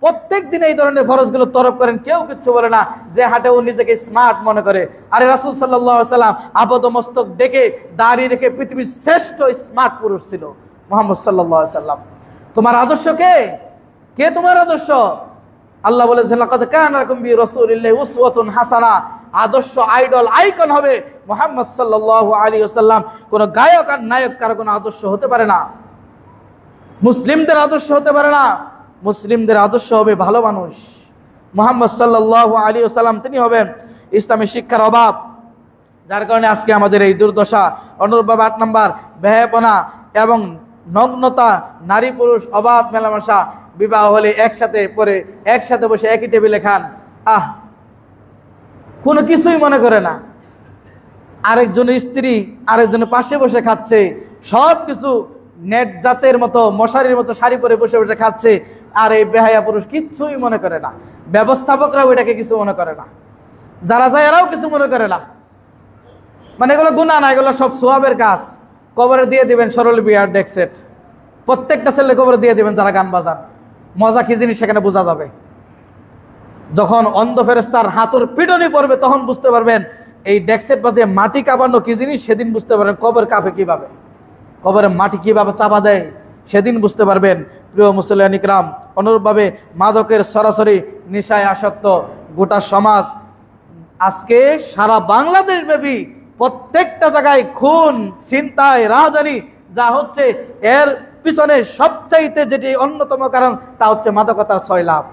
প্রত্যেক দিন এই ধরনের ফরজগুলো তরফ করেন, কেউ কিচ্ছু বলে না, যে হাঁটে ও নিজেকে স্মার্ট মনে করে। আরে রাসূল সাল্লাল্লাহু আলাইহি সাল্লাম আবদ মস্তক ডেকে দাঁড়িয়ে রেখে পৃথিবীর শ্রেষ্ঠ স্মার্ট পুরুষ ছিল মুহাম্মদ সাল্লাল্লাহু আলাইহি সাল্লাম। তোমার আদর্শ কে? কে তোমার আদর্শ? আল্লাহ বলেছেন, লাকাদ কানা লাকুম ফি রাসূলিল্লাহি উসওয়াতুন হাসানা। আদর্শ, আইডল, আইকন হবে মুহাম্মদ সাল্লাল্লাহু আলাইহি ওয়াসাল্লাম। কোন গায়ক আর নায়ক কারো কোনো আদর্শ হতে পারে না, মুসলিমদের আদর্শ হতে পারে না। মুসলিমদের আদর্শ হবে ভালো মানুষ। মুহাম্মদ সাল্লাল্লাহু আলাইহি ওয়াসাল্লাম তিনি হবেন। ইসলামী শিক্ষার অভাব, যার কারণে আজকে আমাদের এই দুর্দশা। অনুরূপভাবে 8 নম্বর, ব্যয়পনা এবং নগ্নতা, নারী পুরুষ অবাধ মেলামেশা। বিবাহ হলে একসাথে পরে একসাথে বসে একই টেবিলে খান, কোনো কিছুই মনে করে না। আরেকজনের স্ত্রী আরেকজনের পাশে বসে খাচ্ছে, সব কিছু নেট জাতের মতো, মশারির মতো শাড়ি পরে বসে বসে খাচ্ছে, আর এই বেহায়া পুরুষ কিচ্ছুই মনে করে না। ব্যবস্থাপকরাও এটাকে কিছু মনে করে না, যারা যায় এরাও কিছু মনে করে না। মানে এগুলো গুনাহ না, এগুলো সব সওয়াবের কাজ। কবরে দিয়ে দিবেন সরল বিয়ার ডেক সেট, প্রত্যেকটা ছেলে কবরে দিয়ে দিবেন যারা গান বাজান। মজা কি জিনিস সেখানে বোঝা যাবে। যখন অন্ধ ফেরেশতার হাতুর পিটনি পড়বে তখন বুঝতে পারবেন এই ডেক সেট বাজিয়ে মাটি কাঁপানো কি জিনিস। সেদিন বুঝতে পারবেন কবর কাঁপে কিভাবে, কবরে মাটি কিভাবে চাপা দেয়, সেদিন বুঝতে পারবেন। প্রিয় মুসলিয়ান ইকরাম, অনুরূপভাবে মাদকের সরাসরি নেশায় আসক্ত গোটা সমাজ। আজকে সারা বাংলাদেশ ব্যাপী প্রত্যেকটা জায়গায় খুন, ছিনতাই, রাহাজানি যা হচ্ছে, এর পিছনে সবচাইতে যেটি অন্যতম কারণ তা হচ্ছে মাদকতার সয়লাভ।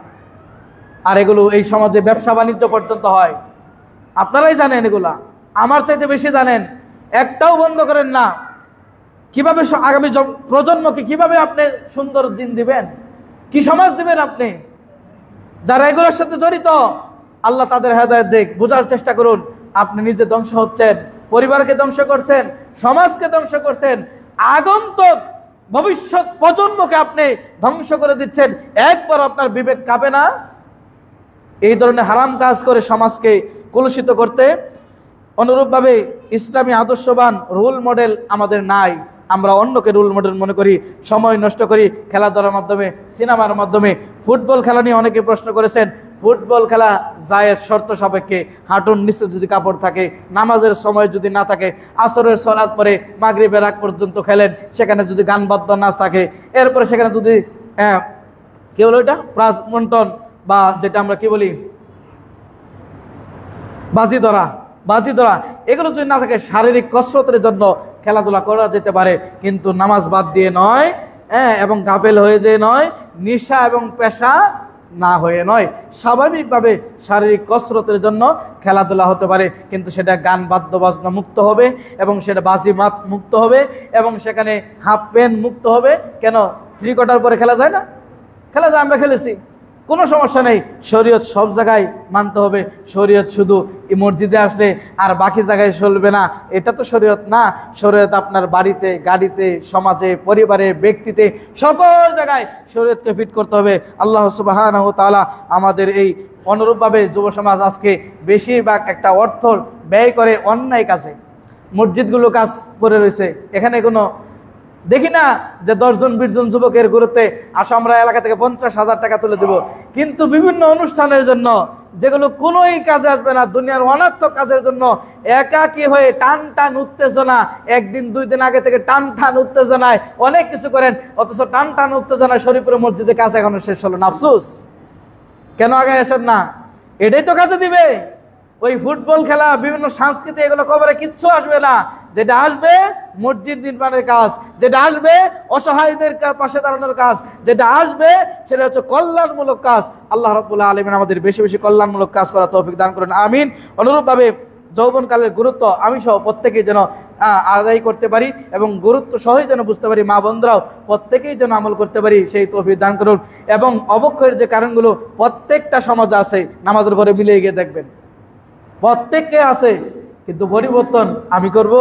আর এগুলো এই সমাজে ব্যবসা বাণিজ্য পর্যন্ত হয়। আপনারাই জানেন, এগুলা আমার চাইতে বেশি জানেন। একটাও বন্ধ করেন না। কিভাবে আগামী প্রজন্মকে কিভাবে আপনি সুন্দর দিন দিবেন, কি সমাজ দিবেন আপনি? যারা এগুলোর সাথে জড়িত, আল্লাহ তাদের হেদায়েত দেখ, বোঝার চেষ্টা করুন। আপনি নিজে ধ্বংস হচ্ছেন, পরিবারকে ধ্বংস করছেন, সমাজকে ধ্বংস করছেন, আগন্তুক ভবিষ্যৎ প্রজন্মকে আপনি ধ্বংস করে দিচ্ছেন। একবার আপনার বিবেক কাঁপে না এই ধরনের হারাম কাজ করে সমাজকে কলুষিত করতে? অনুরূপভাবে ইসলামী আদর্শবান রোল মডেল আমাদের নাই। আমরা অন্যকে রোল মডেল মনে করি, সময় নষ্ট করি খেলাধুলার মাধ্যমে, সিনেমার মাধ্যমে। ফুটবল খেলা নিয়ে অনেকে প্রশ্ন করেছেন। ফুটবল খেলা জায়েজ শর্ত সাপেক্ষে, হাঁটুর নিচে যদি কাপড় থাকে, নামাজের সময় যদি না থাকে, আসরের সালাত পরে মাগরিবের আগ পর্যন্ত খেলেন, সেখানে যদি গান বাদ্য নাচ থাকে, এরপরে সেখানে যদি কি বলো এটা প্রাজমন্টন বা যেটা আমরা কি বলি বাজি ধরা, এগুলো যদি না থাকে, শারীরিক কসরতের জন্য খেলাধুলা করা যেতে পারে, কিন্তু নামাজ বাদ দিয়ে নয়, এবং গাফেল হয়ে যে নয়, নেশা এবং পেশা না হয়ে নয়। স্বাভাবিকভাবে শারীরিক কসরতের জন্য খেলাধুলা হতে পারে, কিন্তু সেটা গান বাদ্য বাজনা মুক্ত হবে, এবং সেটা বাজিমাত মুক্ত হবে, এবং সেখানে হাফ প্যান্ট মুক্ত হবে। কেন 3 কোয়ার্টার পরে খেলা যায় না? খেলা যায়, আমরা খেলেছি, কোনো সমস্যা নেই। শরীয়ত সব জায়গায় মানতে হবে। শরীয়ত শুধু এই মসজিদে আসলে আর বাকি জায়গায় চলবে না, এটা তো শরীয়ত না। শরীয়ত আপনার বাড়িতে, গাড়িতে, সমাজে, পরিবারে, ব্যক্তিতে, সকল জায়গায় শরীয়তকে ফিট করতে হবে। আল্লাহ সুবহানাহু ওয়া তাআলা আমাদের এই অনুরূপভাবে যুব সমাজ আজকে বেশিরভাগ একটা অর্থ ব্যয় করে অন্যায় কাজে। মসজিদগুলো কাজ করে রয়েছে, এখানে কোনো দেখি না যে 10 জন 20 জন যুবকের গুরুত্বে আসো আমরা এলাকা থেকে 50,000 টাকা তুলে দেব, কিন্তু বিভিন্ন অনুষ্ঠানের জন্য যেগুলো কোনোই কাজে আসবে না, দুনিয়ার অনর্থক কাজের জন্য একাকী হয়ে টান উত্তেজনা, 1 দিন 2 দিন আগে থেকে টান উত্তেজনায় অনেক কিছু করেন, অথচ টান উত্তেজনায় শরীফপুর মসজিদে কাজ এখনো শেষ হলো না। আফসোস, কেন আগে আসেন না? এটাই তো কাজে দিবে। ওই ফুটবল খেলা, বিভিন্ন সংস্কৃতি, এগুলো কবরে কিচ্ছু আসবে না। যেটা আসবে মসজিদ নির্মাণের কাজ, যেটা আসবে অসহায়দের পাশে দাঁড়ানোর কাজ, যেটা আসবে সেটা হচ্ছে কল্যাণমূলক কাজ। আল্লাহ রাব্বুল আলামিন আমাদের বেশি বেশি কল্যাণমূলক কাজ করার তৌফিক দান করুন, আমিন। অনুরূপভাবে যৌবনকালের গুরুত্ব আমি সহ প্রত্যেকেই যেন আদায় করতে পারি এবং গুরুত্ব সহই যেন বুঝতে পারি, মা বোনরাও প্রত্যেকেই যেন আমল করতে পারি, সেই তৌফিক দান করুন। এবং অবক্ষয়ের যে কারণগুলো প্রত্যেকটা সমাজে আছে, নামাজের পরে মিলিয়ে গিয়ে দেখবেন প্রত্যেককে আছে, কিন্তু পরিবর্তন আমি করব,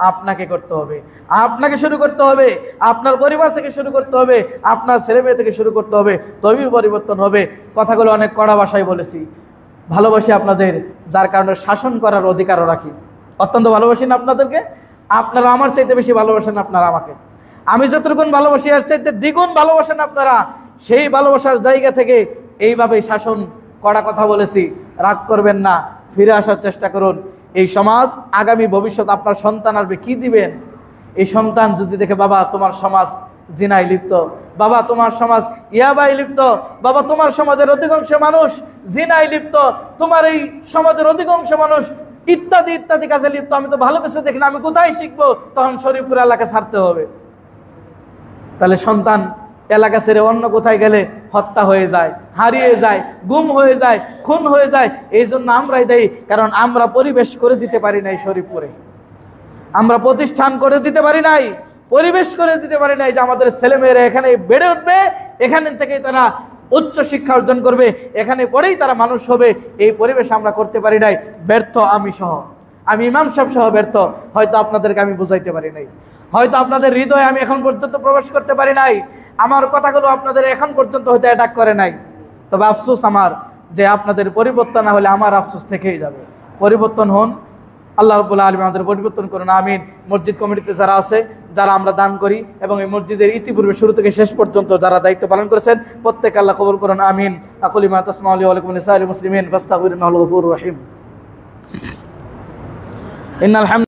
আপনাকে করতে হবে, আপনাকে শুরু করতে হবে, আপনার পরিবার থেকে শুরু করতে হবে, আপনার ছেলে মেয়ে থেকে শুরু করতে হবে, তবেই পরিবর্তন হবে। কথাগুলো অনেক কড়া ভাষায় বলেছি, ভালোবাসি আপনাদের, যার কারণে শাসন করার অধিকারও রাখি। অত্যন্ত ভালোবাসি না আপনাদেরকে, আপনারা আমার চাইতে বেশি ভালোবাসেন আপনারা আমাকে, আমি যতটুকু ভালোবাসি আর চাইতে দ্বিগুণ ভালোবাসেন আপনারা। সেই ভালোবাসার জায়গা থেকে এইভাবে শাসন, কড়া কথা বলেছি, রাগ করবেন না, ফিরে আসার চেষ্টা করুন। এই সমাজ আগামী ভবিষ্যৎ আপনার সন্তান আসবে, কি দিবেন? এই সন্তান যদি দেখে বাবা তোমার সমাজ জিনায় লিপ্ত, বাবা তোমার সমাজ ইয়াবাই লিপ্ত, বাবা তোমার সমাজের অধিকাংশ মানুষ জিনায় লিপ্ত, তোমার এই সমাজের অধিকাংশ মানুষ ইত্যাদি ইত্যাদি কাজে লিপ্ত, আমি তো ভালো কিছু দেখি না, আমি কোথায় শিখবো? তখন শরীফপুর এলাকা ছাড়তে হবে। তাহলে সন্তান এলাকা ছেড়ে অন্য কোথায় গেলে হত্যা হয়ে যায়, হারিয়ে যায়, গুম হয়ে যায়, খুন হয়ে যায়। এই জন্য আমরাই দায়ী, কারণ আমরা পরিবেশ করে দিতে পারি নাই শরীফপুরে, আমরা প্রতিষ্ঠান করে দিতে পারি নাই, পরিবেশ করে দিতে পারি নাই যে আমাদের ছেলেমেয়েরা এখানে বেড়ে উঠবে, এখানে থেকে তারা উচ্চ শিক্ষা অর্জন করবে, এখানে পড়েই তারা মানুষ হবে। এই পরিবেশ আমরা করতে পারি নাই, ব্যর্থ আমি সহ, আমি ইমাম সাহেব সহ ব্যর্থ। হয়তো আপনাদেরকে আমি বুঝাইতে পারি নাই, হয়তো আপনাদের হৃদয়ে আমি এখন পর্যন্ত প্রবেশ করতে পারি নাই, আমার কথাগুলো আপনাদের এখন পর্যন্ত হয়তো অ্যাটাক করে নাই। তবে আফসোস আমার যে আপনাদের পরিবর্তন না হলে আমার আফসোস থেকেই যাবে। পরিবর্তন হন, আল্লাহ রাব্বুল আলামিন আমাদের পরিবর্তন করুন, আমিন। মসজিদ কমিটিতে যারা আছে, যারা আমরা দান করি এবং এই মসজিদের ইতিপূর্বে শুরু থেকে শেষ পর্যন্ত যারা দায়িত্ব পালন করেছেন, প্রত্যেককে আল্লাহ কবুল করুন, আমিন। আকুলু মা তাসমাউন ওয়া আলাইকুম লিসাইরিল মুসলিমিন ফাস্তাগফিরুল্লাহ আল গফুরুর রহিম। ইন্নাল